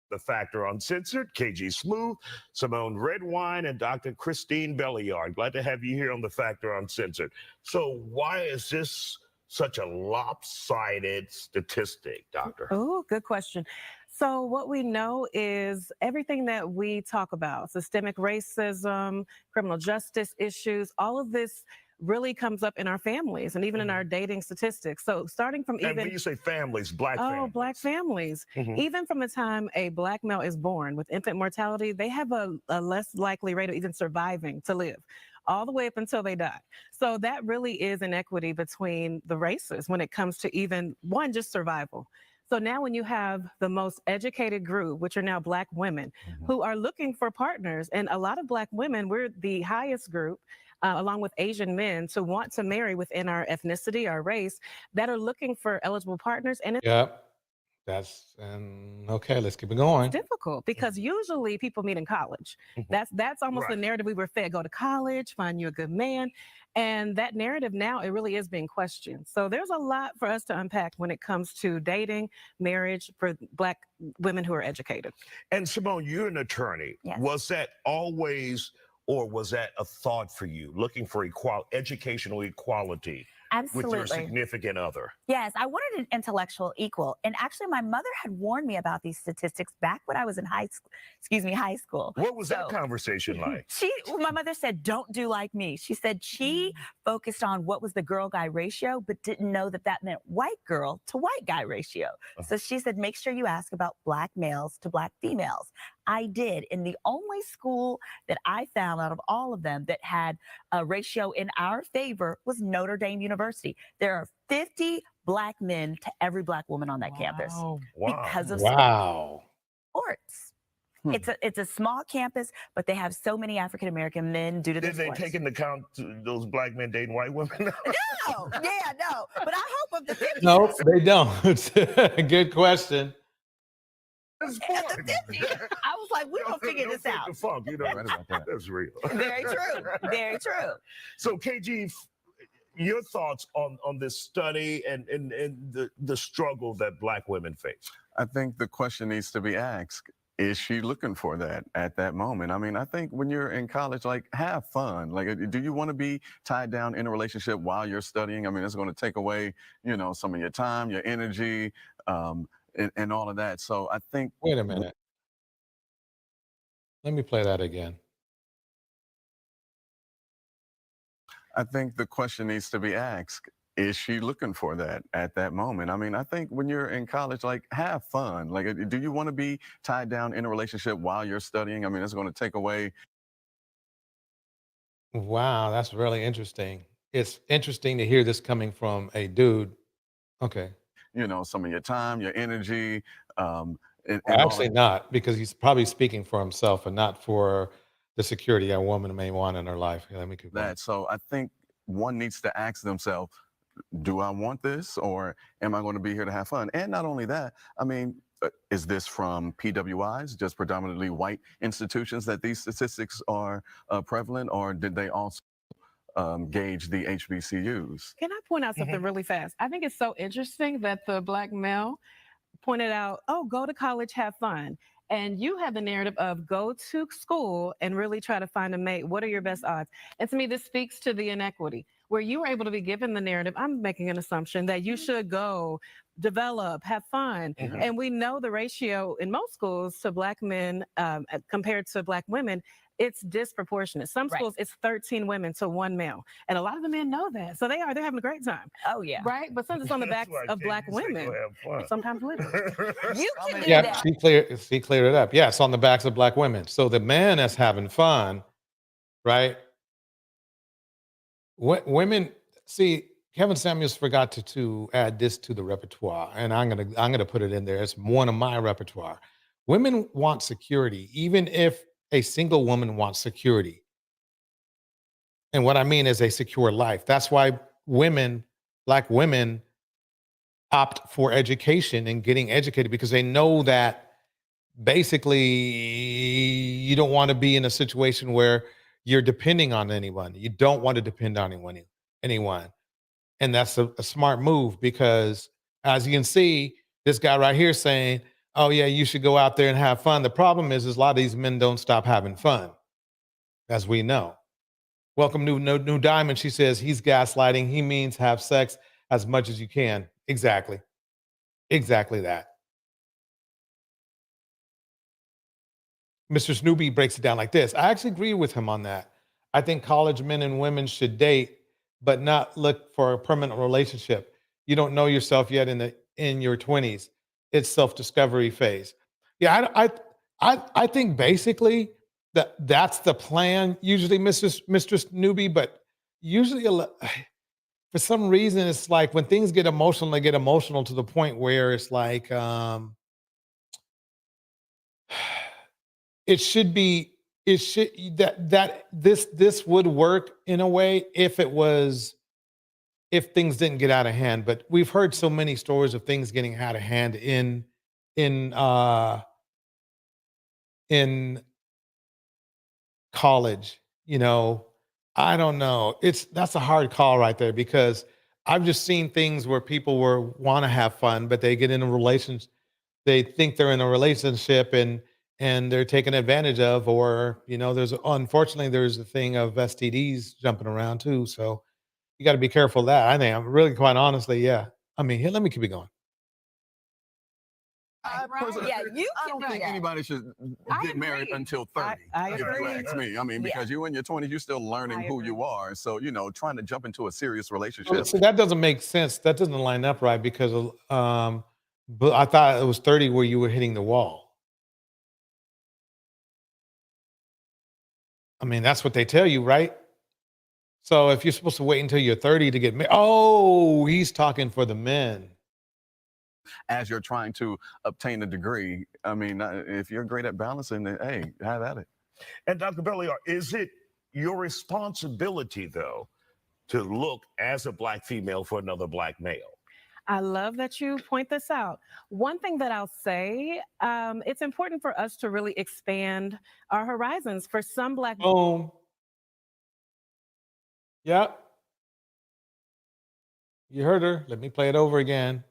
The Factor Uncensored, KG Smooth, Simone Redwine, and Dr. Christine Belliard. Glad to have you here on The Factor Uncensored. So why is this such a lopsided statistic, Doctor? Oh, good question. So what we know is everything that we talk about, systemic racism, criminal justice issues, all of this really comes up in our families and even in our dating statistics. So starting from And even when you say families, black families. black families, Mhm. even from the time a black male is born with infant mortality, they have a less likely rate of even surviving to live all the way up until they die. So that really is inequity between the races when it comes to even just survival. So now when you have the most educated group, which are now black women, who are looking for partners, and a lot of black women, we're the highest group, along with Asian men, to want to marry within our ethnicity, our race, that are looking for eligible partners. And it's Yep. Okay, let's keep it going. difficult because usually people meet in college. That's almost the Right. narrative we were fed. Go to college, find you a good man. And that narrative now, it really is being questioned. So there's a lot for us to unpack when it comes to dating, marriage for black women who are educated. And Simone, you're an attorney. Yes. Was that always, or was that a thought for you, looking for educational equality with your Absolutely. significant other? Yes, I wanted an intellectual equal. And actually, my mother had warned me about these statistics back when I was in high school. What was that So- conversation like? My mother said, don't do like me. She said she focused on what was the girl guy ratio, but didn't know that that meant white girl to white guy ratio. So she said, make sure you ask about black males to black females. I did. And the only school that I found out of all of them that had a ratio in our favor was Notre Dame University. There are 50 black men to every black woman on that campus Wow. because of Wow. sports. It's a small campus, but they have so many African American men due to their Did they sports. take into account those black men dating white women? No, yeah, no. But I hope of the 50. Nope, they don't. Good question. It's At the fun. 50, I was like, we're gonna figure Don't this fake out. the funk, you know, that's real. Very true. Very true. So KG, your thoughts on this study and the struggle that black women face? I think the question needs to be asked, is she looking for that at that moment? I mean, I think when you're in college, like, have fun. Like, do you want to be tied down in a relationship while you're studying? I mean, it's going to take away, some of your time, your energy, and all of that. So I think. Wait a minute. Let me play that again. I think the question needs to be asked, is she looking for that at that moment? I mean, I think when you're in college, like, have fun. Like, do you want to be tied down in a relationship while you're studying? I mean, it's going to take away. Wow, that's really interesting. It's interesting to hear this coming from a dude. Okay. some of your time, your energy. And all Actually, not, because he's probably speaking for himself and not for the security a woman may want in her life. Let me keep going. that. So I think one needs to ask themselves, do I want this, or am I going to be here to have fun? And not only that, I mean, is this from PWIs, just predominantly white institutions, that these statistics are prevalent, or did they also gauge the HBCUs? Can I point out something really fast? I think it's so interesting that the Black male pointed out, oh, go to college, have fun. And you have the narrative of go to school and really try to find a mate. What are your best odds? And to me, this speaks to the inequity where you were able to be given the narrative. I'm making an assumption that you should go, develop, have fun. And we know the ratio in most schools to Black men compared to Black women, it's disproportionate. Some schools, it's 13 women to 1 male. And a lot of the men know that. So they're having a great time. Oh, yeah. Right? But since it's on the backs of Black women, sometimes literally. You can do Yeah, that. she cleared it up. Yes, on the backs of Black women. So the man that's having fun, right? Women, see, Kevin Samuels forgot to add this to the repertoire, and I'm gonna put it in there. It's one of my repertoire. Women want security, even if a single woman wants security. And what I mean is a secure life. That's why Black women, opt for education and getting educated, because they know that basically you don't want to be in a situation where you're depending on anyone. You don't want to depend on anyone. And that's a smart move, because as you can see, this guy right here saying, oh yeah, you should go out there and have fun. The problem is a lot of these men don't stop having fun, as we know. Welcome New Diamond. She says he's gaslighting. He means have sex as much as you can. Exactly that. Mr. Snoopy breaks it down like this. I actually agree with him on that. I think college men and women should date, but not look for a permanent relationship. You don't know yourself yet in your 20s. It's self-discovery phase. Yeah, I think basically that's the plan. Usually, Mr. Newbie, but usually for some reason it's like when things get emotional, they get emotional to the point where it's like this would work in a way if things didn't get out of hand. But we've heard so many stories of things getting out of hand in college. I don't know. That's a hard call right there, because I've just seen things where people want to have fun, but they get in a relationship. They think they're in a relationship and they're taken advantage of, or unfortunately there's a thing of STDs jumping around too. So you got to be careful of that. I think I'm really, quite honestly, yeah. I mean, here, let me keep it going. I don't think anybody should get married until 30. I if you agree. ask me. I mean, because you're in your 20s, you're still learning who you are. So, trying to jump into a serious relationship. So that doesn't make sense. That doesn't line up right, because but I thought it was 30 where you were hitting the wall. I mean, that's what they tell you, right? So if you're supposed to wait until you're 30 to get married, oh, he's talking for the men. As you're trying to obtain a degree, I mean, if you're great at balancing, then hey, have at it. And Dr. Belliar, is it your responsibility, though, to look as a Black female for another Black male? I love that you point this out. One thing that I'll say, it's important for us to really expand our horizons. For some Black Boom. Yep. You heard her. Let me play it over again.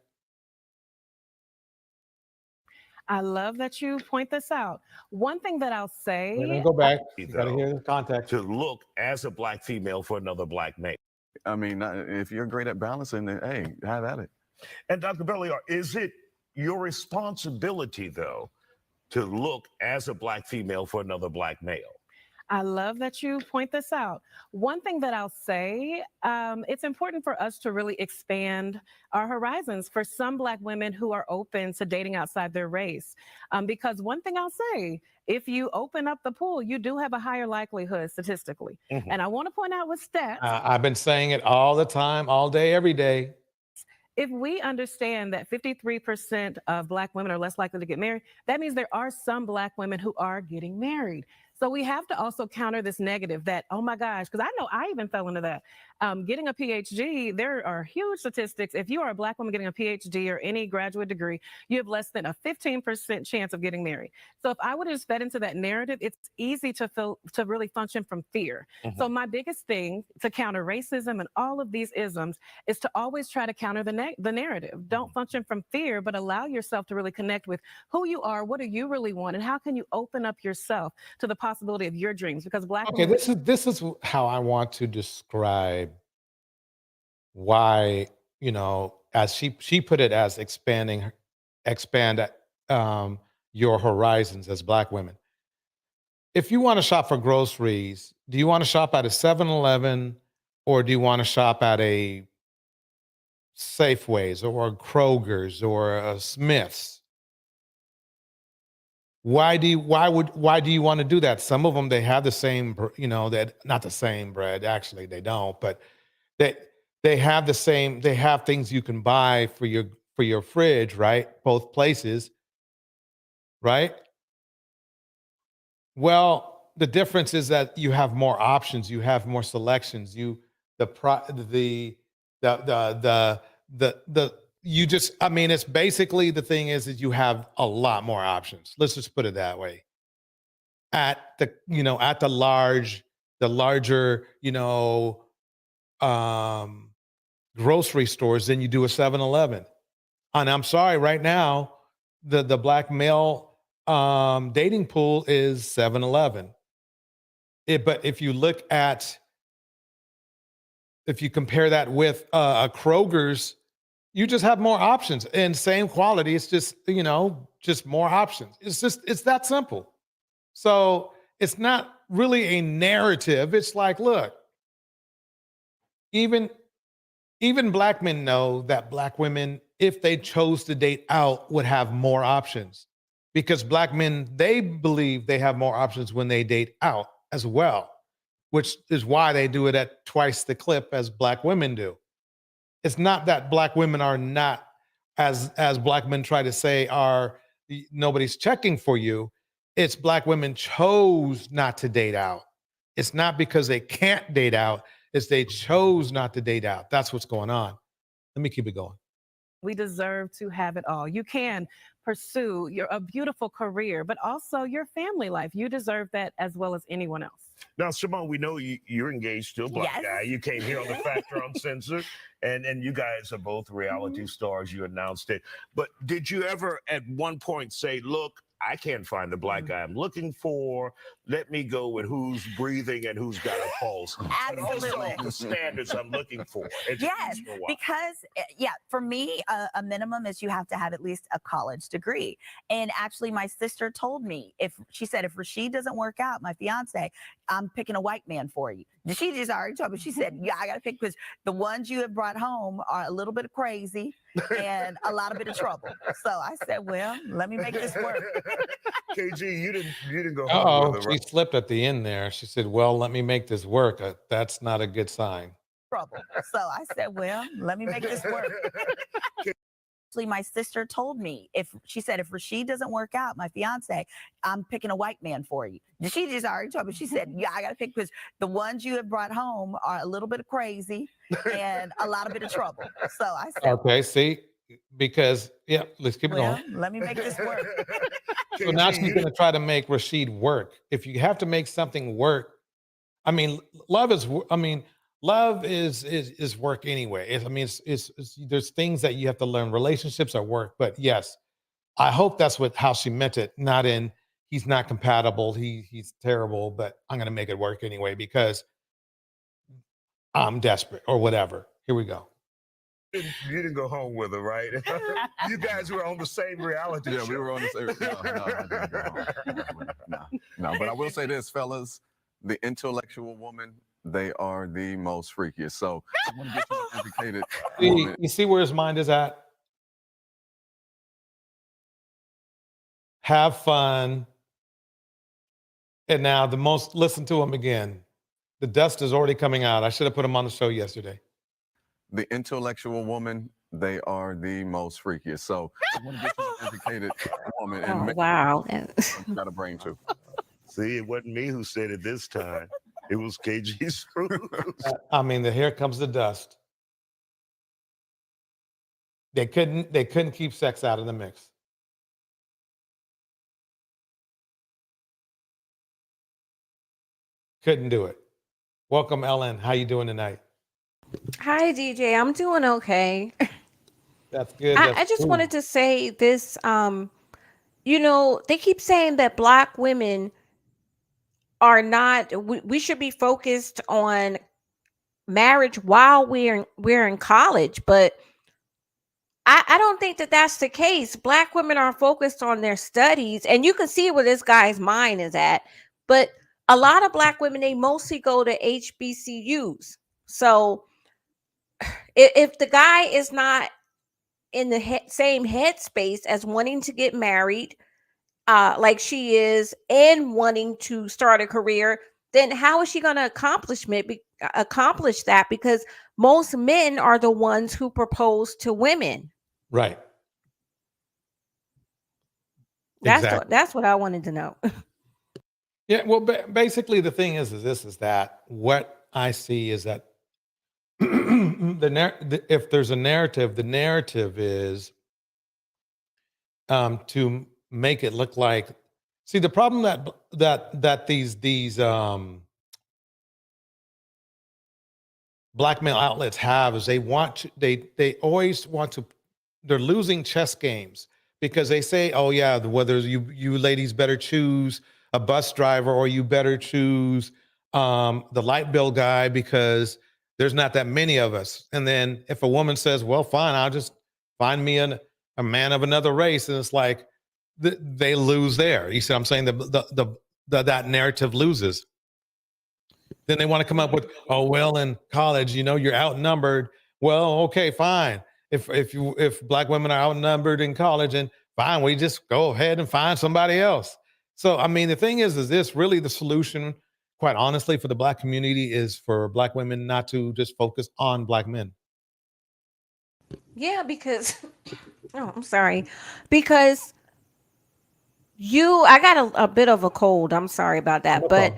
I love that you point this out. One thing that I'll say. Let me go back. You got to hear the context. To look as a Black female for another Black male. I mean, if you're great at balancing, then hey, have at it. And Dr. Belliar, is it your responsibility, though, to look as a Black female for another Black male? I love that you point this out. One thing that I'll say, it's important for us to really expand our horizons for some Black women who are open to dating outside their race. Because one thing I'll say, if you open up the pool, you do have a higher likelihood statistically. And I want to point out with stats. I've been saying it all the time, all day, every day. if we understand that 53% of Black women are less likely to get married, that means there are some Black women who are getting married. So we have to also counter this negative that, oh my gosh, because I know I even fell into that. Getting a PhD, there are huge statistics. If you are a Black woman getting a PhD or any graduate degree, you have less than a 15% chance of getting married. So if I would have fed into that narrative, it's easy to really function from fear. So my biggest thing to counter racism and all of these isms is to always try to counter the narrative. Don't function from fear, but allow yourself to really connect with who you are, what do you really want, and how can you open up yourself to the possibility of your dreams? Because Black Okay, women, this is how I want to describe why, as she put it, as expand your horizons as Black women. If you want to shop for groceries, do you want to shop at a 7-Eleven or do you want to shop at a Safeways or a Kroger's or a Smith's? Why do you want to do that? Some of them, they have the same, that not the same bread. Actually, they don't, but they have the same, they have things you can buy for your fridge, right? Both places, right? Well, the difference is that you have more options, you have more selections, it's basically, the thing is you have a lot more options. Let's just put it that way. At the larger, grocery stores than you do a 7-Eleven. And I'm sorry, right now, the Black male dating pool is 7-Eleven. But if you compare that with a Kroger's, you just have more options and same quality. It's just, just more options. It's that simple. So it's not really a narrative. It's like, look, even Black men know that Black women, if they chose to date out, would have more options, because Black men, they believe they have more options when they date out as well, which is why they do it at twice the clip as Black women do. It's not that Black women are not, as Black men try to say, nobody's checking for you. It's Black women chose not to date out. It's not because they can't date out. It's they chose not to date out. That's what's going on. Let me keep it going. we deserve to have it all. You can pursue a beautiful career, but also your family life. You deserve that as well as anyone else. Now, Simone, we know you're engaged to a Black guy. You came here on the Factor Uncensored, and you guys are both reality stars. You announced it. But did you ever at one point say, look, I can't find the Black guy I'm looking for. Let me go with who's breathing and who's got a pulse. Absolutely. The standards I'm looking for. Yes, because for me, a minimum is you have to have at least a college degree. And actually, my sister told me, if Rashid doesn't work out, my fiance, I'm picking a white man for you. She just already told me. She said, yeah, I got to pick, because the ones you have brought home are a little bit crazy and a lot of bit of trouble. So I said, well, let me make this work. KG, you didn't go home with her, She slipped at the end there. She said, well, let me make this work. That's not a good sign. Trouble. So I said, well, let me make this work. Actually, my sister told me, if Rashid doesn't work out, my fiance, I'm picking a white man for you. She just already told me. She said, yeah, I got to pick, because the ones you have brought home are a little bit crazy and a lot of bit of trouble. So I said, okay, see, because let's keep it going. Let me make this work. So now she's going to try to make Rashid work. If you have to make something work, love is work anyway. There's things that you have to learn. Relationships are work, but yes, I hope that's how she meant it. Not in he's not compatible, he's terrible, but I'm going to make it work anyway because I'm desperate or whatever. Here we go. You didn't go home with her, right? You guys were on the same reality show. Yeah, we were on the same. No, I didn't go home. No. But I will say this, fellas: the intellectual woman, they are the most freakiest. So I want to get you an educated woman. You see where his mind is at? Have fun. And now listen to him again. The dust is already coming out. I should have put him on the show yesterday. The intellectual woman, they are the most freakiest. So I want to get to an educated woman and Oh, make wow. you got a brain too. See, it wasn't me who said it this time. It was KG Spruce. I mean, here comes the dust. They couldn't keep sex out of the mix. Couldn't do it. Welcome, Ellen. How you doing tonight? Hi, DJ. I'm doing okay. That's good. I just wanted to say this. You know, they keep saying that Black women are not, we should be focused on marriage while we're in college, but I don't think that that's the case. Black women are focused on their studies, and you can see where this guy's mind is at. But a lot of Black women, they mostly go to HBCUs. So if the guy is not in the same headspace as wanting to get married, like she is, and wanting to start a career, then how is she going to accomplish that? Because most men are the ones who propose to women. Right. That's what I wanted to know. Yeah. Well, basically, the thing is that what I see is that if there's a narrative, the narrative is to make it look like. See, the problem that these Black male outlets have is they always want to. They're losing chess games because they say, oh yeah, whether you ladies better choose a bus driver or you better choose the light bill guy because there's not that many of us. And then if a woman says, well, fine, I'll just find me a man of another race, and it's like they lose there. You see what I'm saying? That narrative loses. Then they want to come up with, oh well, in college, you're outnumbered. Well, okay, fine. If Black women are outnumbered in college, and fine, we just go ahead and find somebody else. So I mean, the thing is this really the solution, quite honestly, for the Black community is for Black women not to just focus on Black men. Yeah, because oh, I'm sorry. Because I got a bit of a cold. I'm sorry about that. No but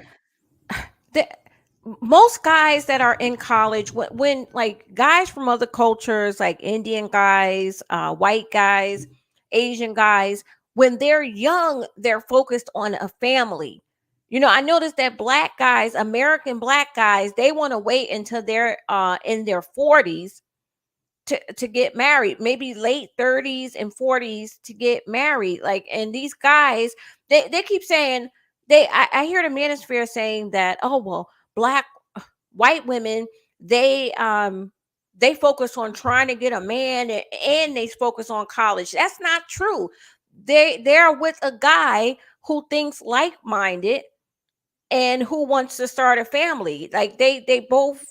the, most guys that are in college, when like guys from other cultures, like Indian guys, white guys, Asian guys, when they're young, they're focused on a family. I noticed that Black guys, American Black guys, they want to wait until they're in their 40s to get married, maybe late 30s and 40s to get married. Like, and these guys, they keep saying I hear the manosphere saying that, oh well, white women, they focus on trying to get a man and they focus on college. That's not true. They're with a guy who thinks like-minded and who wants to start a family. Like they both,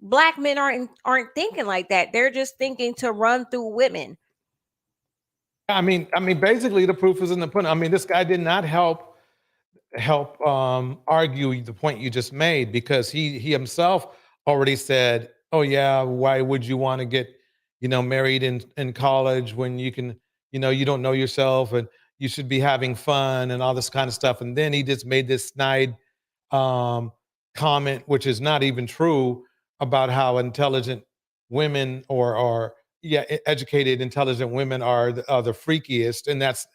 Black men aren't thinking like that. They're just thinking to run through women. I mean, basically the proof is in the pudding. I mean, this guy did not help argue the point you just made, because he himself already said, oh yeah, why would you want to get married in college when you can, you don't know yourself and you should be having fun and all this kind of stuff. And then he just made this snide comment, which is not even true, about how intelligent women or educated intelligent women are the freakiest. And that's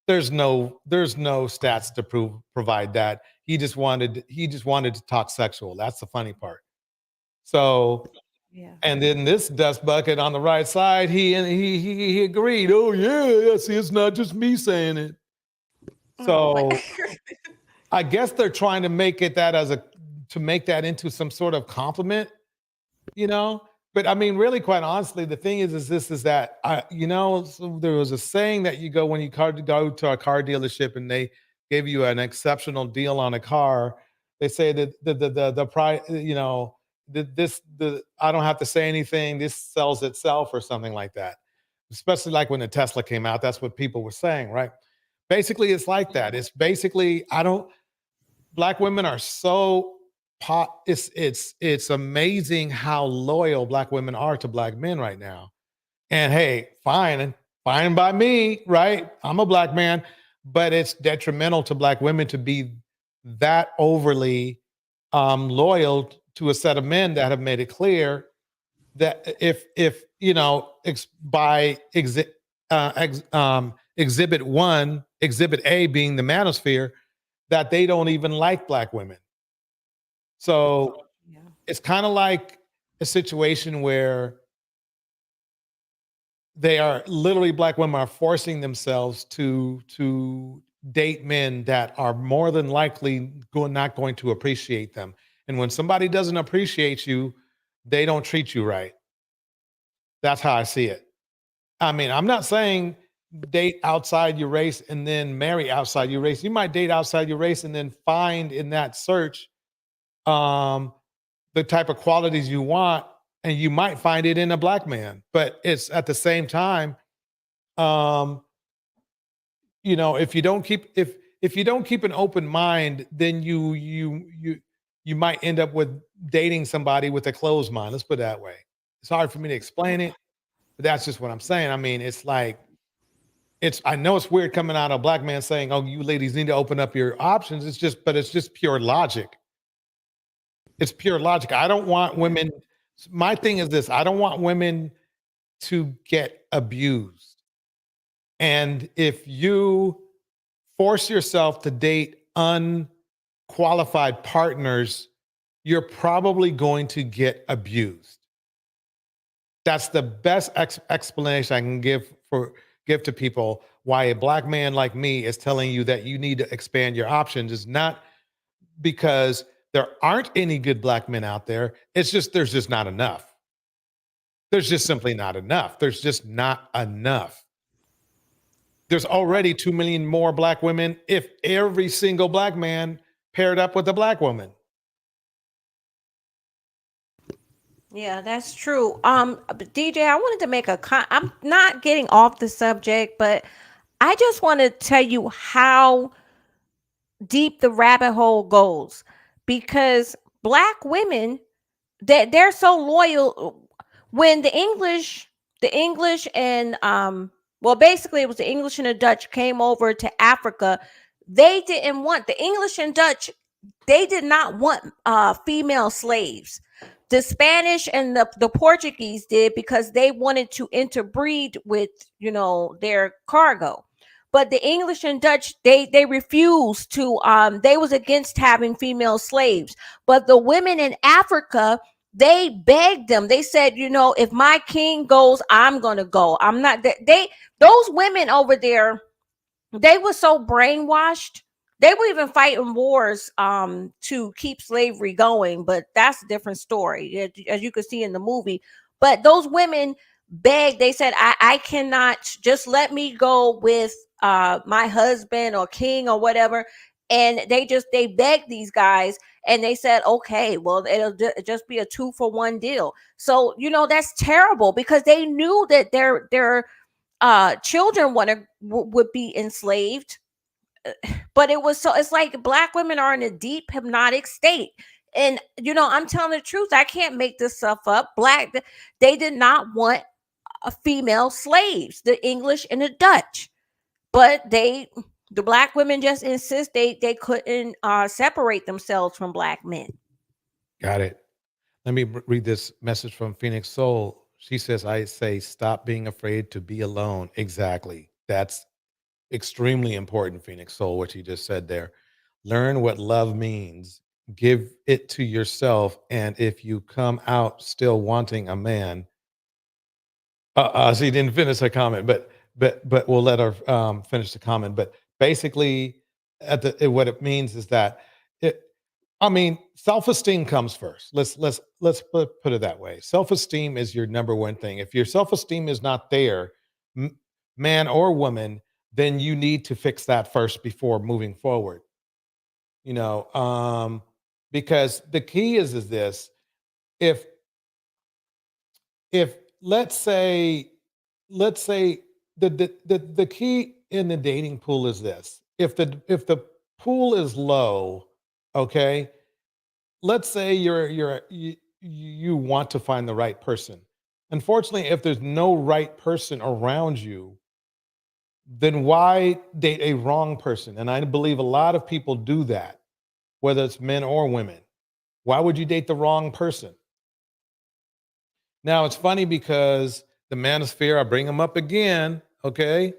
there's no stats to provide that. He just wanted to talk sexual. That's the funny part. So yeah. And then this dust bucket on the right side, he agreed. Oh yeah, see, it's not just me saying it. So I guess they're trying to make it to make that into some sort of compliment, But I mean, really, quite honestly, the thing is that so there was a saying that you go when you go to a car dealership and they give you an exceptional deal on a car. They say that the price, I don't have to say anything. This sells itself or something like that. Especially like when the Tesla came out, that's what people were saying, right? Basically, it's like that. It's basically Black women are so it's amazing how loyal black women are to black men right now. And hey, fine by me, right? I'm a black man, but it's detrimental to black women to be that overly loyal to a set of men that have made it clear that if you know exhibit one, exhibit A being the manosphere, that they don't even like black women. So it's kind of like a situation where they are literally, black women are forcing themselves to date men that are more than likely not going to appreciate them. And when somebody doesn't appreciate you, they don't treat you right. That's how I see it. I mean, I'm not saying date outside your race and then marry outside your race. You might date outside your race and then find in that search the type of qualities you want, and you might find it in a black man. But it's at the same time, you know, if you don't keep an open mind, then you might end up with dating somebody with a closed mind. Let's put it that way. It's hard for me to explain it, but that's just what I'm saying. I mean, it's like, I know it's weird coming out of a black man saying, "Oh, you ladies need to open up your options." It's just pure logic. It's pure logic. I don't want women. My thing is this: I don't want women to get abused. And if you force yourself to date unqualified partners, you're probably going to get abused. That's the best explanation I can give to people why a black man like me is telling you that you need to expand your options. Is not because there aren't any good black men out there. It's just there's just not enough. There's just simply not enough. There's just not enough. There's already 2 million more black women if every single black man paired up with a black woman. Yeah, that's true. DJ, I wanted to make I'm not getting off the subject, but I just want to tell you how deep the rabbit hole goes, because black women, they're so loyal. When the English and well, basically it was the English and the Dutch came over to Africa, they didn't want, the English and Dutch, they did not want female slaves. The Spanish and the Portuguese did, because they wanted to interbreed with, you know, their cargo. But the English and Dutch, they refused to, they was against having female slaves. But the women in Africa, they begged them. They said, you know, if my king goes, I'm going to go. I'm not, those women over there, they were so brainwashed. They were even fighting wars to keep slavery going, but that's a different story, as you can see in the movie. But those women begged. They said, I cannot, just let me go with my husband or king or whatever. And they begged these guys, and they said, okay, well, it'll just be a 2-for-1 deal. So, you know, that's terrible, because they knew that their children would be enslaved. But it's like black women are in a deep hypnotic state. And, you know, I'm telling the truth. I can't make this stuff up. They did not want female slaves, the English and the Dutch. But the black women just insist they couldn't separate themselves from black men. Got it. Let me read this message from Phoenix Soul. She says, I say, stop being afraid to be alone. Exactly. That's extremely important, Phoenix Soul, what you just said there. Learn what love means. Give it to yourself. And if you come out still wanting a man, she didn't finish her comment, but we'll let her finish the comment. But basically, what it means is that self-esteem comes first. Let's put it that way. Self-esteem is your number one thing. If your self-esteem is not there, man or woman, then you need to fix that first before moving forward. You know, because the key is this: if let's say the key in the dating pool is this: if the pool is low, okay, let's say you want to find the right person. Unfortunately, if there's no right person around you, then why date a wrong person? And I believe a lot of people do that, whether it's men or women. Why would you date the wrong person? Now, it's funny because the manosphere, I bring them up again, okay?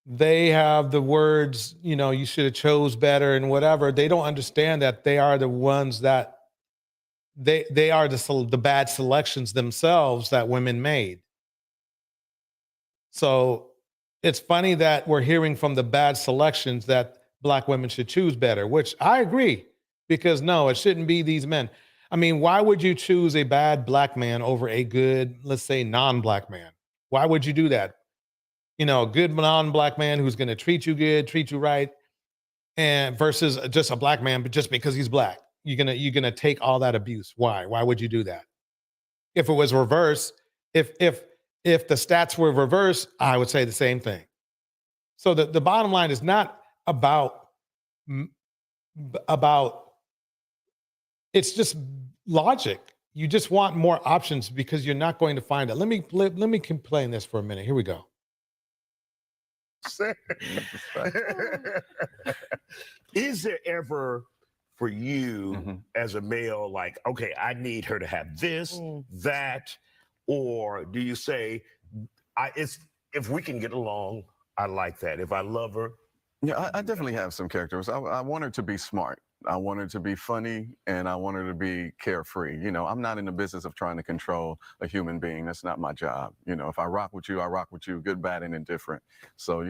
They have the words, you should have chose better and whatever. They don't understand that they are the ones that they are the bad selections themselves that women made. So it's funny that we're hearing from the bad selections that Black women should choose better, which I agree, because no, it shouldn't be these men. I mean, why would you choose a bad Black man over a good, let's say, non-Black man? Why would you do that? A good non-Black man who's going to treat you good, treat you right, and versus just a Black man, but just because he's Black, you're gonna take all that abuse. Why? Why would you do that? If it was reverse, if the stats were reverse, I would say the same thing. So the bottom line is not about it's just logic. You just want more options because you're not going to find it. Let me complain this for a minute. Here we go. Is there ever for you as a male, like, okay, I need her to have this, that, or do you say, if we can get along, I like that. If I love her. Yeah, I definitely have some characters. I want her to be smart. I want her to be funny, and I want her to be carefree. I'm not in the business of trying to control a human being. That's not my job. If I rock with you, I rock with you, good, bad, and indifferent. So,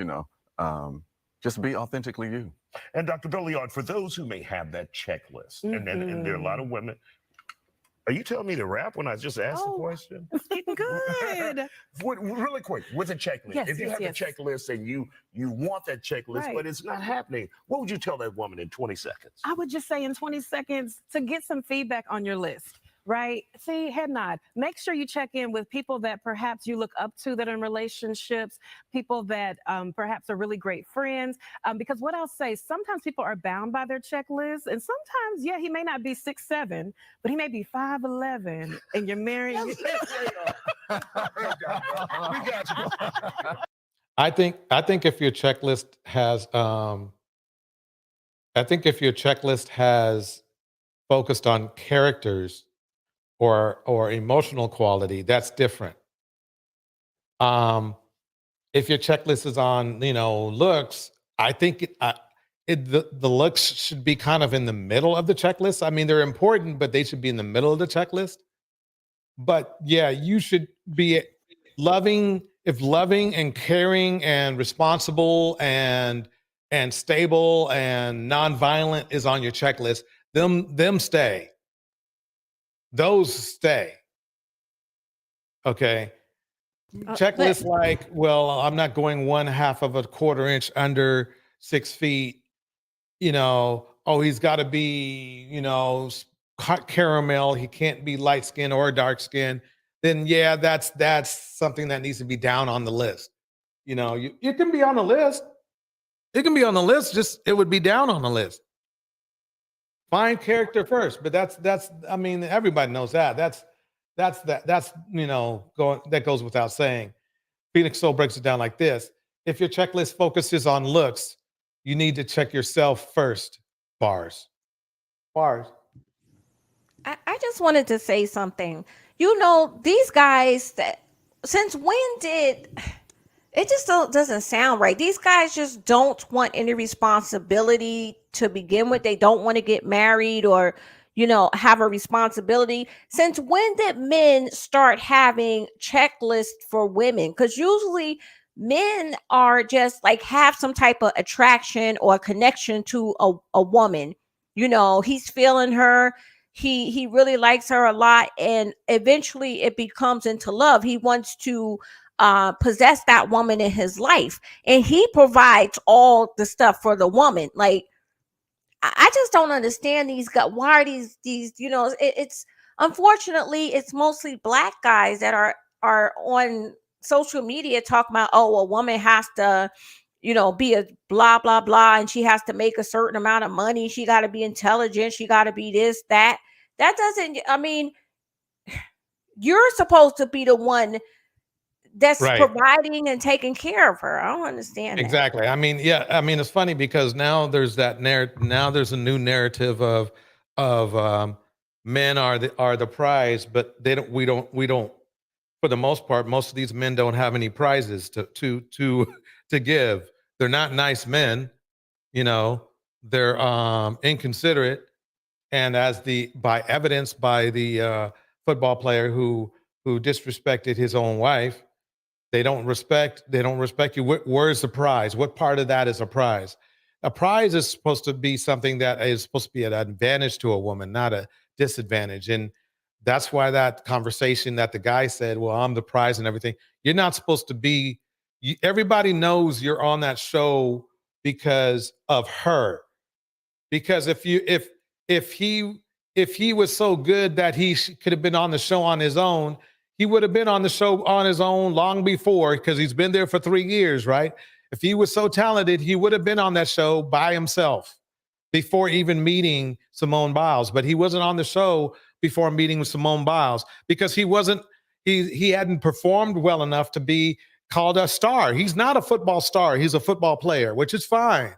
just be authentically you. And Dr. Billiard, for those who may have that checklist, and there are a lot of women, are you telling me to rap when I just asked the question? It's getting good. Really quick, with a checklist. Yes, if you have yes. a checklist and you want that checklist, Right. but it's not happening, what would you tell that woman in 20 seconds? I would just say in 20 seconds to get some feedback on your list, right? See, head nod. Make sure you check in with people that perhaps you look up to that are in relationships, people that perhaps are really great friends. Because what I'll say, sometimes people are bound by their checklist, and sometimes, yeah, he may not be 6'7", but he may be 5'11", and you're marrying. I think if your checklist has focused on characters or emotional quality, that's different. If your checklist is on, looks, I think the looks should be kind of in the middle of the checklist. I mean, they're important, but they should be in the middle of the checklist. But yeah, you should be loving and caring and responsible and stable and nonviolent is on your checklist. Them stay. Those stay. Okay. Checklist like, well, I'm not going 1/2 of a quarter inch under 6 feet. He's got to be, caramel. He can't be light skin or dark skin. Then yeah, that's something that needs to be down on the list. It can be on the list. It can be on the list. Just it would be down on the list. Find character first, but that's. I mean, everybody knows that. That goes without saying. Phoenix Soul breaks it down like this: if your checklist focuses on looks, you need to check yourself first. Bars. I just wanted to say something. These guys since when did it just doesn't sound right. These guys just don't want any responsibility to begin with. They don't want to get married or, have a responsibility. Since when did men start having checklists for women? Because usually men are just like have some type of attraction or connection to a woman. He's feeling her. He really likes her a lot, and eventually it becomes into love. He wants to possess that woman in his life, and he provides all the stuff for the woman. Like, I just don't understand these guys. Why are these it's unfortunately it's mostly Black guys that are on social media talking about, oh, a woman has to be a blah blah blah, and she has to make a certain amount of money. She got to be intelligent. She got to be this, that. That doesn't. I mean, you're supposed to be the one that's Right. providing and taking care of her. I don't understand that. Exactly. I mean, yeah. I mean, it's funny because now there's that now there's a new narrative of men are the prize, but we don't. For the most part, most of these men don't have any prizes to give. They're not nice men, They're inconsiderate, and by evidence by the football player who disrespected his own wife. They don't respect you. Where's the prize? What part of that is a prize? A prize is supposed to be something that is supposed to be an advantage to a woman, not a disadvantage. And that's why that conversation that the guy said, well, I'm the prize and everything. You're not supposed to be. Everybody knows you're on that show because of her. Because if he was so good that he could have been on the show on his own, he would have been on the show on his own long before, because he's been there for 3 years, right? If he was so talented, he would have been on that show by himself before even meeting Simone Biles. But he wasn't on the show before meeting with Simone Biles because he hadn't performed well enough to be called a star. He's not a football star. He's a football player, which is fine.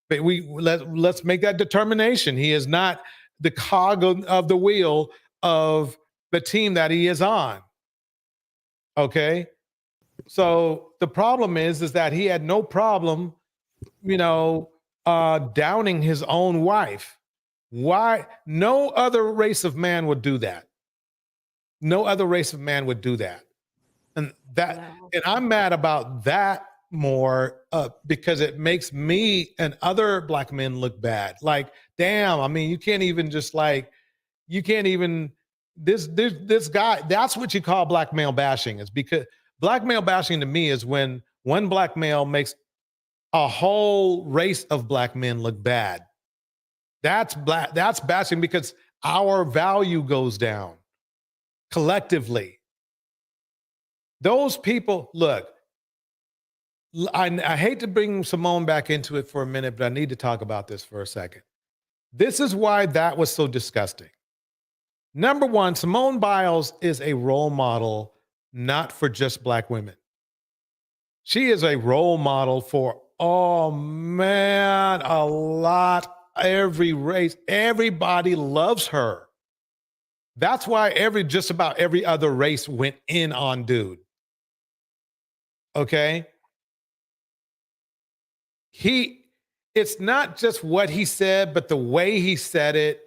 But let's make that determination. He is not the cog of the wheel of the team that he is on. Okay. So the problem is that he had no problem, downing his own wife. Why? No other race of man would do that. No other race of man would do that. And I'm mad about that more because it makes me and other black men look bad. Like, damn, I mean, you can't even this guy, that's what you call black male bashing. Is because black male bashing to me is when one black male makes a whole race of black men look bad. That's bashing because our value goes down collectively. Those people, look, I hate to bring Simone back into it for a minute, but I need to talk about this for a second. This is why that was so disgusting. Number one, Simone Biles is a role model, not for just black women. She is a role model for, every race. Everybody loves her. That's why just about every other race went in on dude. Okay? It's not just what he said, but the way he said it.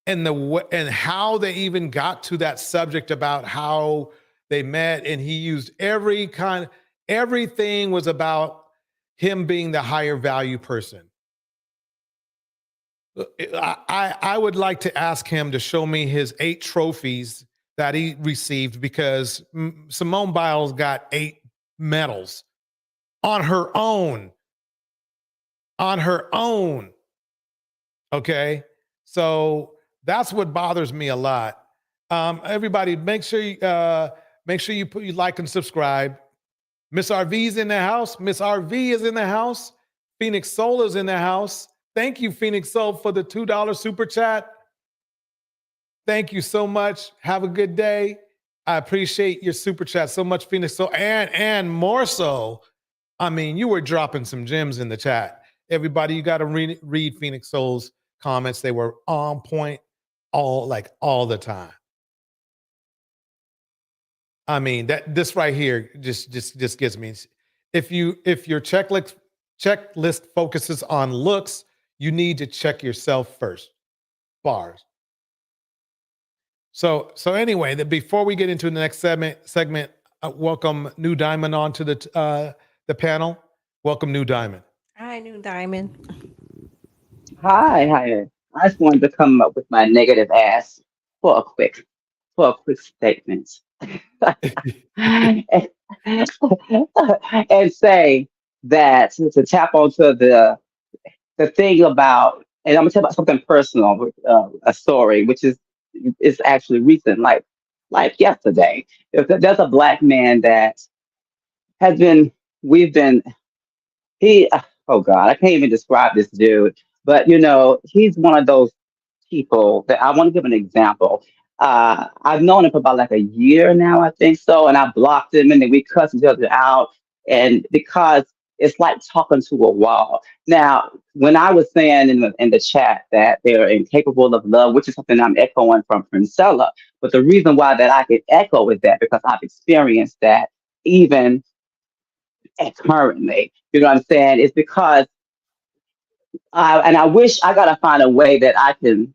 And how they even got to that subject about how they met, and he used everything was about him being the higher value person. I would like to ask him to show me his 8 trophies that he received, because Simone Biles got 8 medals on her own. On her own. Okay, so that's what bothers me a lot. Everybody, make sure you like and subscribe. Miss RV's in the house. Miss RV is in the house. Phoenix Soul is in the house. Thank you, Phoenix Soul, for the $2 super chat. Thank you so much. Have a good day. I appreciate your super chat so much, Phoenix Soul, and more so. I mean, you were dropping some gems in the chat. Everybody, you got to read Phoenix Soul's comments. They were on point all the time. I mean, this right here just gets me. If your checklist focuses on looks, you need to check yourself first. Bars. So anyway, before we get into the next segment, welcome New Diamond onto the panel. Welcome, New Diamond. Hi, New Diamond. Hi. I just wanted to come up with my negative ass for a quick statement. and say that to tap onto the thing about, and I'm gonna tell about something personal, a story which is actually recent, like yesterday. There's a black man that we've been he, oh God, I can't even describe this dude. But you know, he's one of those people that I want to give an example. I've known him for about like a year now, I think so, and I blocked him, and then we cussed each other out, and because it's like talking to a wall. Now, when I was saying in the chat that they're incapable of love, which is something I'm echoing from Princella, but the reason why that I could echo is that because I've experienced that even currently. You know what I'm saying? It's because and I wish I gotta find a way that I can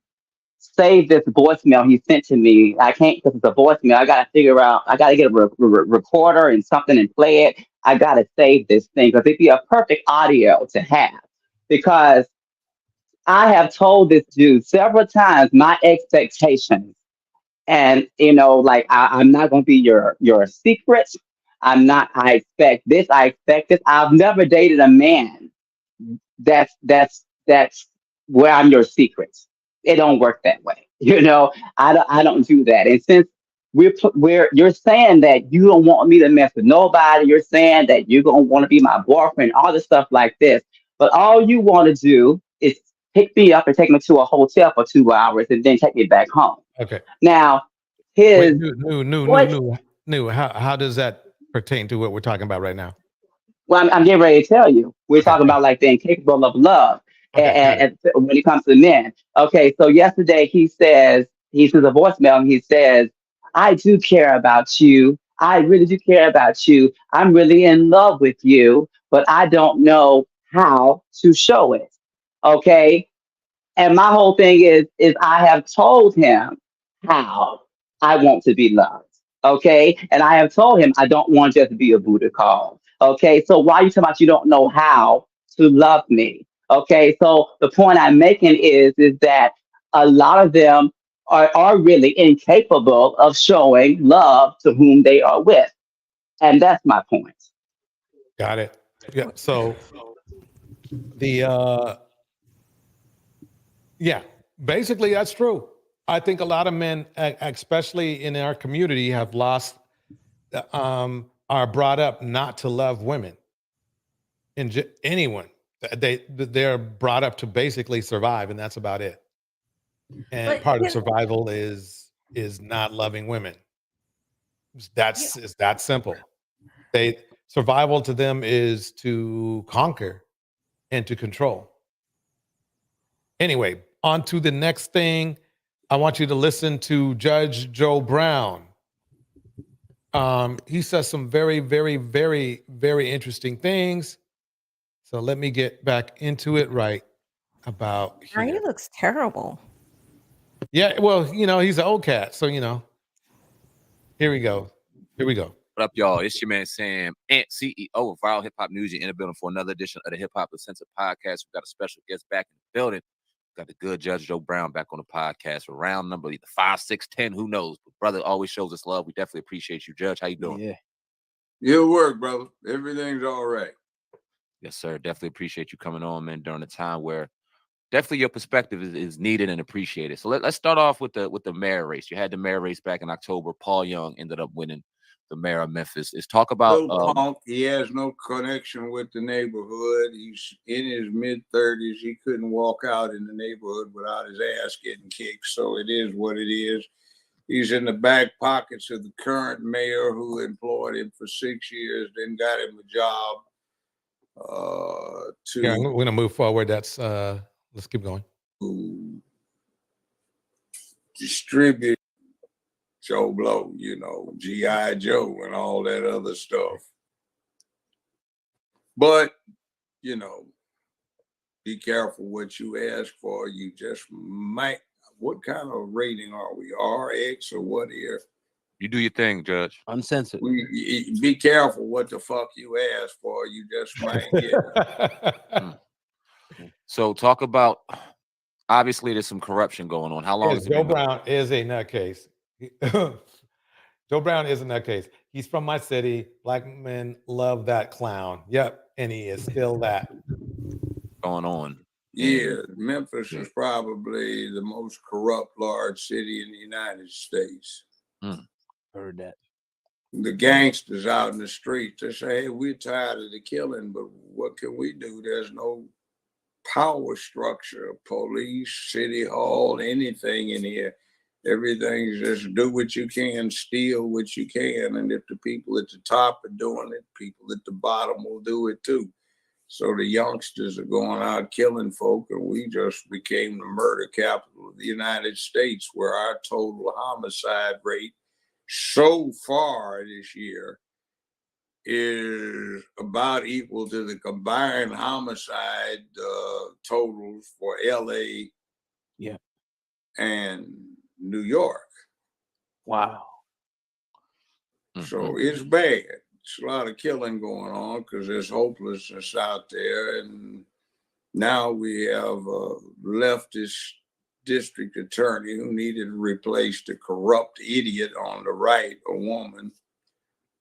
save this voicemail he sent to me. I can't because it's a voicemail. I gotta figure out. I gotta get a recorder and something and play it. I gotta save this thing because it'd be a perfect audio to have. Because I have told this dude several times my expectations, and you know, like I'm not gonna be your secret. I'm not. I expect this. I expect this. I've never dated a man that's where I'm your secrets. It don't work that way. You know, I don't do that. And since you're saying that you don't want me to mess with nobody, you're saying that you're gonna want to be my boyfriend, all the stuff like this. But all you want to do is pick me up and take me to a hotel for 2 hours and then take me back home. Okay. Now, Wait, his new. How does that pertain to what we're talking about right now? well, I'm getting ready to tell you. We're talking about like being capable of love, and when it comes to men. Okay, so yesterday he sends a voicemail and he says, "I do care about you. I really do care about you. I'm really in love with you, but I don't know how to show it." Okay, and my whole thing is I have told him how I want to be loved. Okay. And I have told him I don't want just to be a Buddha call. Okay. So why are you talking about you don't know how to love me? Okay. So the point I'm making is that a lot of them are really incapable of showing love to whom they are with. And that's my point. Got it. Yeah. So yeah, basically that's true. I think a lot of men, especially in our community, have lost, are brought up not to love women and anyone. They're brought up to basically survive, and that's about it. And But part of survival is not loving women. It's that simple. Survival to them is to conquer and to control. Anyway, on to the next thing. I want you to listen to Judge Joe Brown. He says some very, very, very, very interesting things. So let me get back into it right about Now here. he looks terrible. Yeah, well, you know, he's an old cat, so you know. Here we go. What up, y'all? It's your man Sam, Ant, CEO of Viral Hip Hop News. You're in the building for another edition of the Hip Hop Uncensored podcast. We got a special guest back in the building. Got the good Judge Joe Brown back on the podcast for round number either 5, 6, 10, who knows? But brother always shows us love. We definitely appreciate you, Judge. How you doing? Yeah. Good work, brother. Everything's all right. Yes, sir. Definitely appreciate you coming on, man, during a time where definitely your perspective is needed and appreciated. So let's start off with the mayor race. You had the mayor race back in October. Paul Young ended up winning the mayor of Memphis. Is talk about Little punk. He has no connection with the neighborhood. He's in his mid-30s. He couldn't walk out in the neighborhood without his ass getting kicked. So it is what it is. He's in the back pockets of the current mayor who employed him for 6 years, then got him a job Yeah, we're gonna move forward. That's let's keep going. to distribute Joe Blow, you know, G.I. Joe and all that other stuff. But, you know, be careful what you ask for. You just might. What kind of rating are we? RX or what here? You do your thing, Judge. Uncensored. Be careful what the fuck you ask for. You just might get. So talk about, obviously there's some corruption going on. How long has it Joe been going on? Brown is a nutcase. Joe Brown is a nutcase. He's from my city. Black men love that clown. Yep, and he is still that. Going on. Yeah, Memphis is probably the most corrupt large city in the United States. Heard that. the gangsters out in the streets. They say, hey, we're tired of the killing, but what can we do? There's no power structure, police, city hall, anything in here. Everything's just do what you can, steal what you can. And if the people at the top are doing it, people at the bottom will do it too. So the youngsters are going out killing folk, and we just became the murder capital of the United States, where our total homicide rate so far this year is about equal to the combined homicide totals for LA and New York. Wow. So it's bad. It's a lot of killing going on because there's hopelessness out there. And now we have a leftist district attorney who needed to replace the corrupt idiot on the right, a woman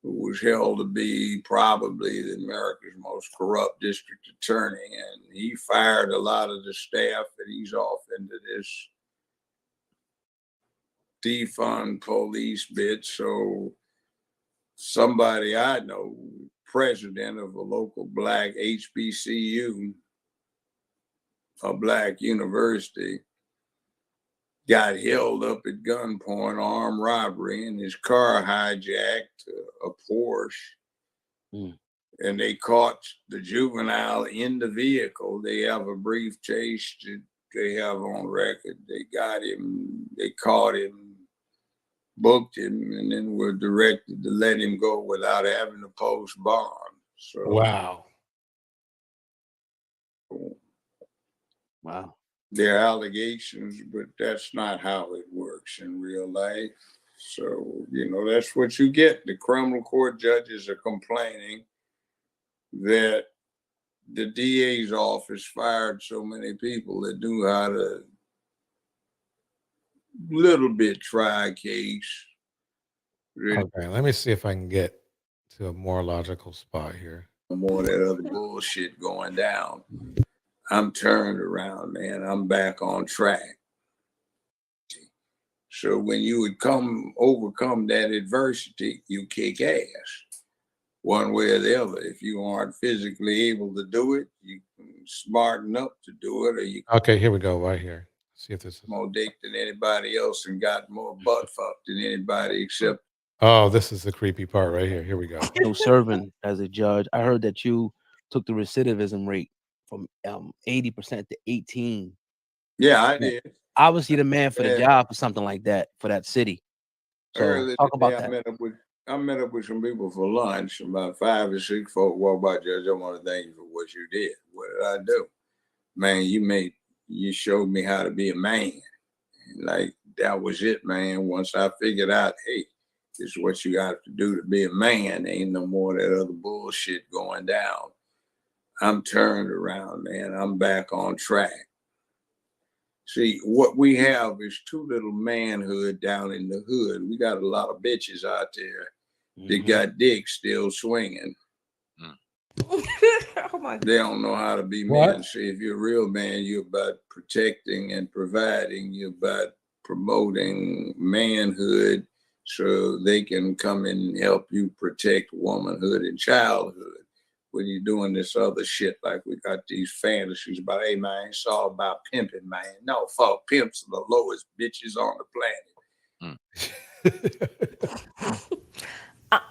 who was held to be probably the America's most corrupt district attorney. And he fired a lot of the staff, and he's off into this defund police bit. So somebody I know, president of a local black HBCU, a black university, got held up at gunpoint, armed robbery, and his car hijacked a Porsche. And they caught the juvenile in the vehicle. They have a brief chase that they have on record. They got him, they caught him, booked him, and then were directed to let him go without having to post bond. So Wow. Wow. There are allegations, but that's not how it works in real life. So, you know, that's what you get. The criminal court judges are complaining that the DA's office fired so many people that knew how to little bit try a case. Okay, let me see if I can get to a more logical spot here. More of that other bullshit going down. I'm turned around, man. I'm back on track. So when you would overcome that adversity, you kick ass one way or the other. If you aren't physically able to do it, you smarten up to do it, or you Okay, here we go, right here. See if this is. more dick than anybody else and got more butt fucked than anybody except. Oh, this is the creepy part right here. Here we go. So serving as a judge, I heard that you took the recidivism rate from 80% to 18. Yeah, I did. Obviously, the man for the Yeah. job or something like that for that city. So Earlier talk about today, that. I met up with some people for lunch. About 5 or 6 folk walked by. Judge, I want to thank you for what you did. What did I do? Man, you showed me how to be a man. Like, that was it, man. Once I figured out, hey, this is what you got to do to be a man. Ain't no more of that other bullshit going down. I'm turned around, man. I'm back on track. See, what we have is too little manhood down in the hood. We got a lot of bitches out there that got dicks still swinging. Oh my They don't know how to be men. See, if you're a real man, you're about protecting and providing. You're about promoting manhood so they can come and help you protect womanhood and childhood. When you're doing this other shit, like we got these fantasies about, hey man, it's all about pimping, man. No, fuck, pimps are the lowest bitches on the planet.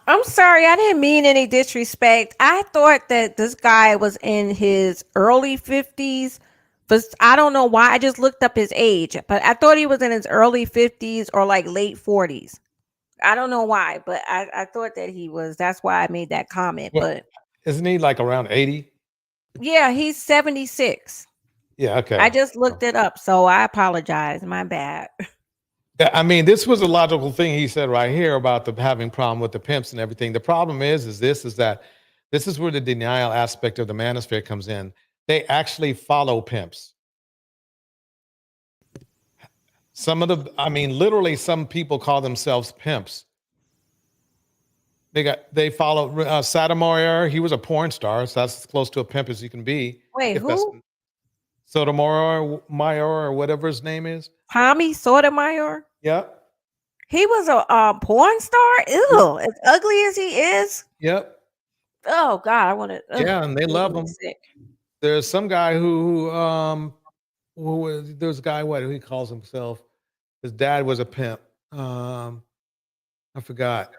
I'm sorry, I didn't mean any disrespect. I thought that this guy was in his early 50s, but I don't know why. I just looked up his age, but I thought he was in his early 50s or like late 40s. I don't know why, but I thought that he was. That's why I made that comment. Well, But isn't he like around 80? yeah, he's 76. Yeah, okay. I just looked it up, so I apologize. My bad. Yeah, I mean, this was a logical thing he said right here about the having problem with the pimps and everything. The problem is that this is where the denial aspect of the manosphere comes in. They actually follow pimps. Literally some people call themselves pimps. They follow Sotomayor. He was a porn star, so that's as close to a pimp as you can be. Wait, who? Sotomayor or whatever his name is. Tommy Sotomayor? Yep. He was a porn star. Ew, as ugly as he is. Yep. Oh God, I want to. Yeah, and they love him. Sick. There's some guy there's a guy, what he calls himself. His dad was a pimp. I forgot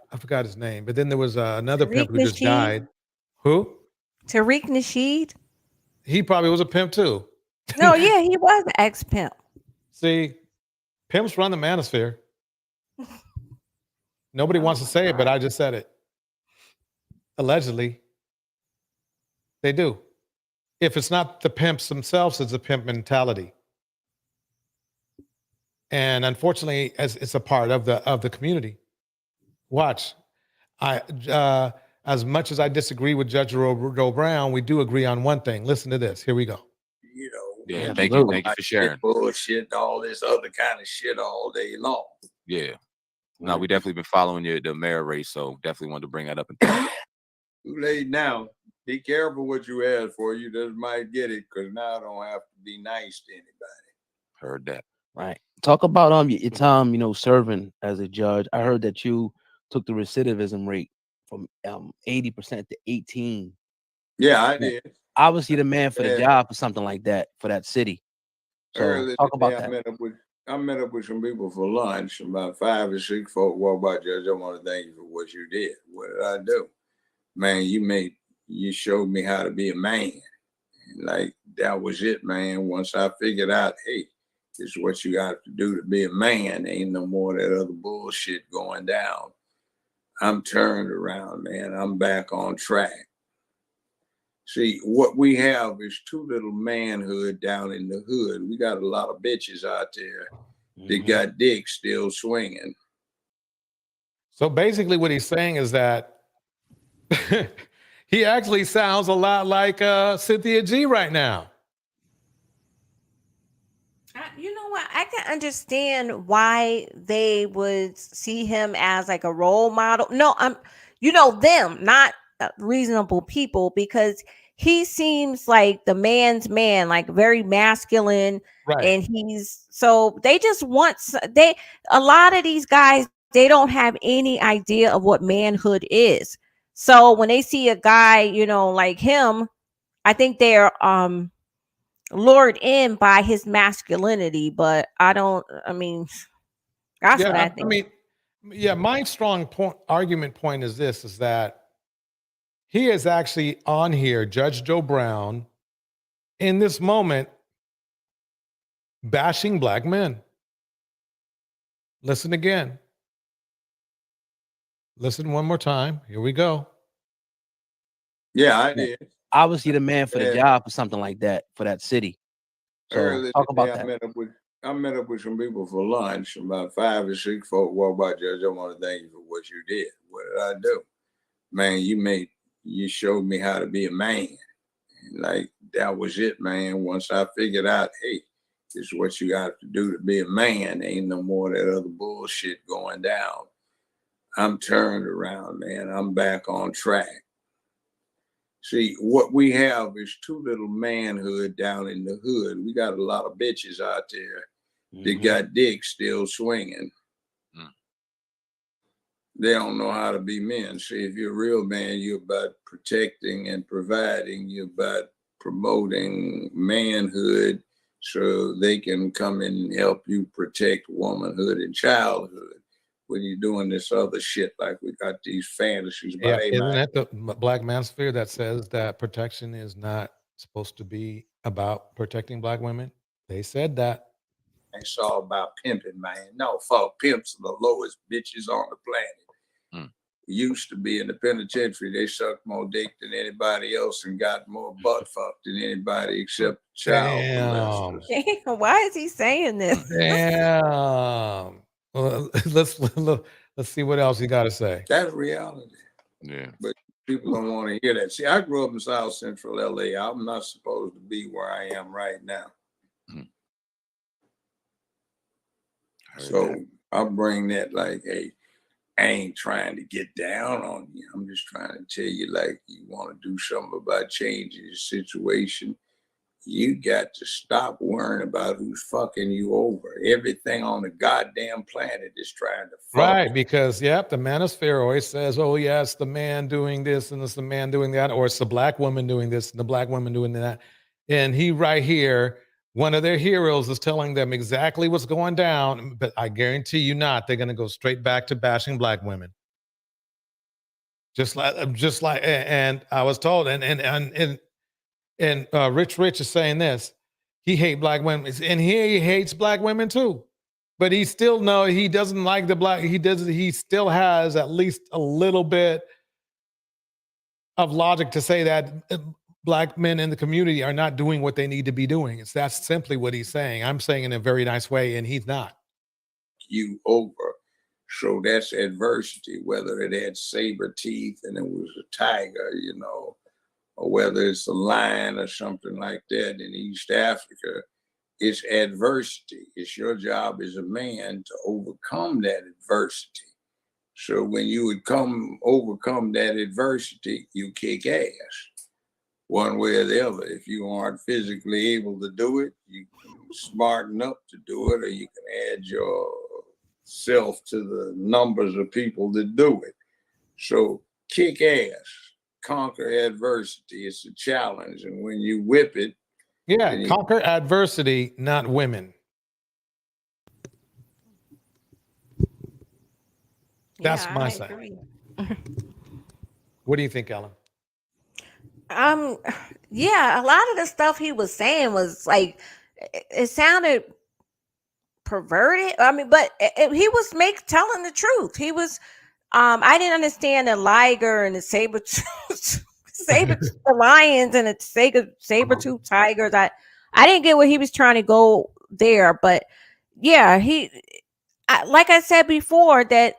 his name. But then there was another pimp Tariq who just Nasheed. died. Who? Tariq Nasheed. He probably was a pimp too. No, yeah, he was an ex pimp. See, pimps run the manosphere. Nobody wants to say it, but I just said it. Allegedly, they do. If it's not the pimps themselves, it's a pimp mentality. And unfortunately, as it's a part of the community. Watch, as much as I disagree with Judge Roe Brown, we do agree on one thing. Listen to this. Here we go. You know, Yeah, thank you for sharing. Bullshit, all this other kind of shit all day long. Yeah. No, we definitely been following the mayor race, so definitely wanted to bring that up. And Too late now. Be careful what you ask for. You just might get it because now I don't have to be nice to anybody. heard that. Right. Talk about your time, serving as a judge. I heard that you took the recidivism rate from 80% to 18. Yeah, I did. Obviously, the man for the Yeah. job for something like that for that city. So Earlier talk about today, that. I met up with some people for lunch. About 5 or 6 folk walked by. Judge, I want to thank you for what you did. What did I do? Man, you showed me how to be a man. Like, that was it, man. Once I figured out, hey, this is what you got to do to be a man. Ain't no more of that other bullshit going down. I'm turned around, man. I'm back on track. See, what we have is too little manhood down in the hood. We got a lot of bitches out there that got dicks still swinging. So basically, what he's saying is that he actually sounds a lot like Cynthia G right now. You know what? I can understand why they would see him as like a role model. No, them, not reasonable people, because he seems like the man's man, like very masculine. Right. And so they just a lot of these guys, they don't have any idea of what manhood is. So when they see a guy, like him, I think they're lured in by his masculinity, but that's what I think. My strong argument point is this, is that he is actually on here, Judge Joe Brown, in this moment, bashing black men. Listen again. Listen one more time. Here we go. Yeah, I did. Obviously, the man for the job for something like that for that city. So Earlier talk about today, that. I met up with some people for lunch. About 5 or 6 folk walked by. Judge, I want to thank you for what you did. What did I do? Man, you showed me how to be a man. Like, that was it, man. Once I figured out, hey, this is what you got to do to be a man. Ain't no more of that other bullshit going down. I'm turned around, man. I'm back on track. See, what we have is too little manhood down in the hood. We got a lot of bitches out there that got dicks still swinging. They don't know how to be men. See, if you're a real man, you're about protecting and providing. You're about promoting manhood so they can come and help you protect womanhood and childhood. When you're doing this other shit, like we got these fantasies about, Yeah, hey, isn't man, that the black manosphere that says that protection is not supposed to be about protecting black women? They said that. it's all about pimping, man. No, fuck, pimps are the lowest bitches on the planet. Used to be in the penitentiary, they sucked more dick than anybody else and got more butt fucked than anybody except child molesters. Damn, why is he saying this? Damn. Well, let's see what else you got to say. That's reality. Yeah. But people don't want to hear that. See, I grew up in South Central LA. I'm not supposed to be where I am right now. So I'll bring that like, hey, I ain't trying to get down on you. I'm just trying to tell you, like, you want to do something about changing your situation. You got to stop worrying about who's fucking you over. Everything on the goddamn planet is trying to fuck. Right, because the manosphere always says, "Oh, yeah, it's the man doing this and it's the man doing that, or it's the black woman doing this and the black woman doing that." And he right here, one of their heroes is telling them exactly what's going down, but I guarantee you not, they're going to go straight back to bashing black women. Just like, and I was told, and Rich is saying this, he hates black women, and he hates black women too. But he still he doesn't like the black. He still has at least a little bit of logic to say that black men in the community are not doing what they need to be doing. That's simply what he's saying. I'm saying in a very nice way, and he's not. You over. So that's adversity, whether it had saber teeth and it was a tiger, or whether it's a lion or something like that in East Africa. It's adversity. It's your job as a man to overcome that adversity. So when you would overcome that adversity, you kick ass one way or the other. If you aren't physically able to do it, you can smarten up to do it, or you can add yourself to the numbers of people that do it. So kick ass, conquer adversity. It's a challenge. And when you whip it, conquer adversity, not women. That's my side. What do you think, Ellen? Yeah, a lot of the stuff he was saying was like, it sounded perverted. I mean, but he was telling the truth. He was, I didn't understand the liger and the the lions and the saber-tooth tigers. I didn't get what he was trying to go there, but yeah, like I said before, that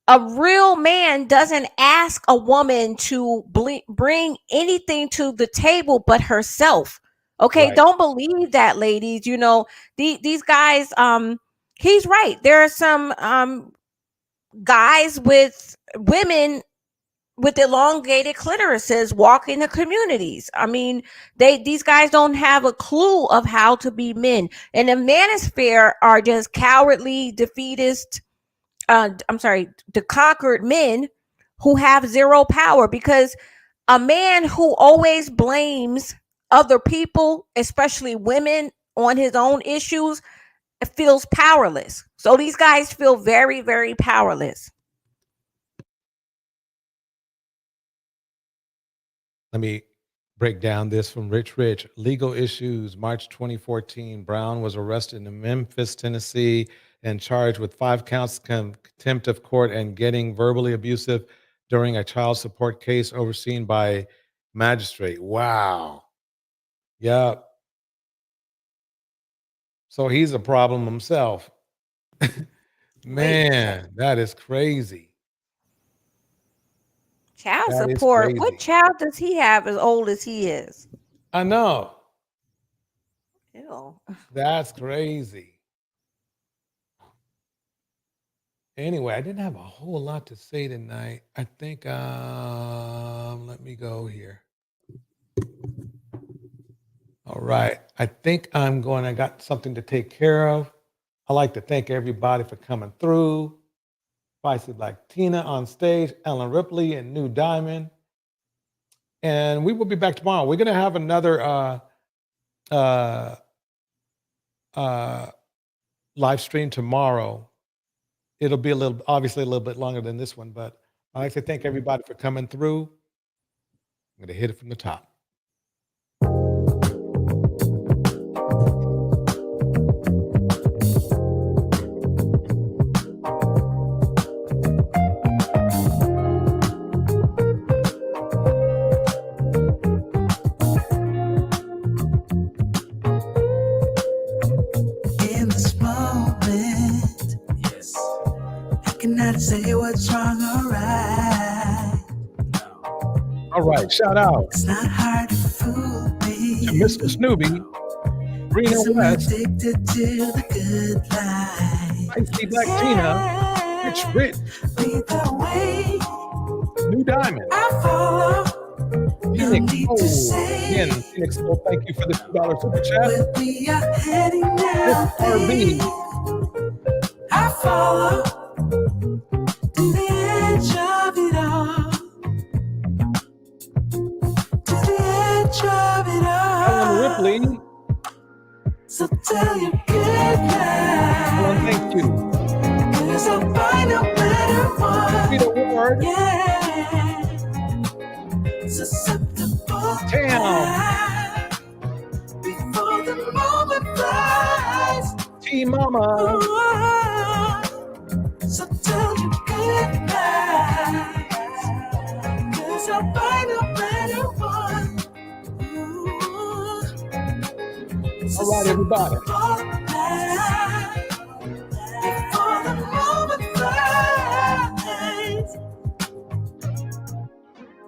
a real man doesn't ask a woman to bring anything to the table but herself. Okay, Right. Don't believe that, ladies. These guys. He's right. There are some guys with women with elongated clitorises walking the communities. I mean, these guys don't have a clue of how to be men, and the manosphere are just cowardly, defeatist. The conquered men who have zero power, because a man who always blames other people, especially women, on his own issues, feels powerless. So these guys feel very, very powerless. Let me break down this from Rich. Legal issues. March 2014, Brown was arrested in Memphis, Tennessee, and charged with 5 counts contempt of court and getting verbally abusive during a child support case overseen by magistrate. Wow. Yep. So he's a problem himself. Man, that is crazy. Child That is support. crazy. What child does he have as old as he is? I know. Ew. That's crazy. Anyway, I didn't have a whole lot to say tonight. I think, let me go here. All right. I think I got something to take care of. I'd like to thank everybody for coming through. Spicy Black Tina on stage, Ellen Ripley and New Diamond. And we will be back tomorrow. We're going to have another live stream tomorrow. It'll be obviously a little bit longer than this one, but I'd like to thank everybody for coming through. I'm going to hit it from the top. In this moment, yes, I cannot say what's wrong or right. All right. Shout out It's not hard to fool me. to Mr. Snoopy, Reno 'Cause I'm West, addicted to the good life. Spicy Black Tina, Rich, Lead the way. New Diamond, I follow. Phoenix. need to Oh, say again, Phoenix. Oh, thank you for the $2 super chat. where we are heading now, RB. baby. I follow to the edge of it all. To the edge of it Alan all. Ripley. So tell you goodnight. Alan, thank you. 'Cause I'll find a better one. Peter Ward. Yeah. Susceptible. Damn. Before the moment flies. T Mama. So tell you goodnight. 'Cause I'll find a better one. All right, everybody. Susceptible.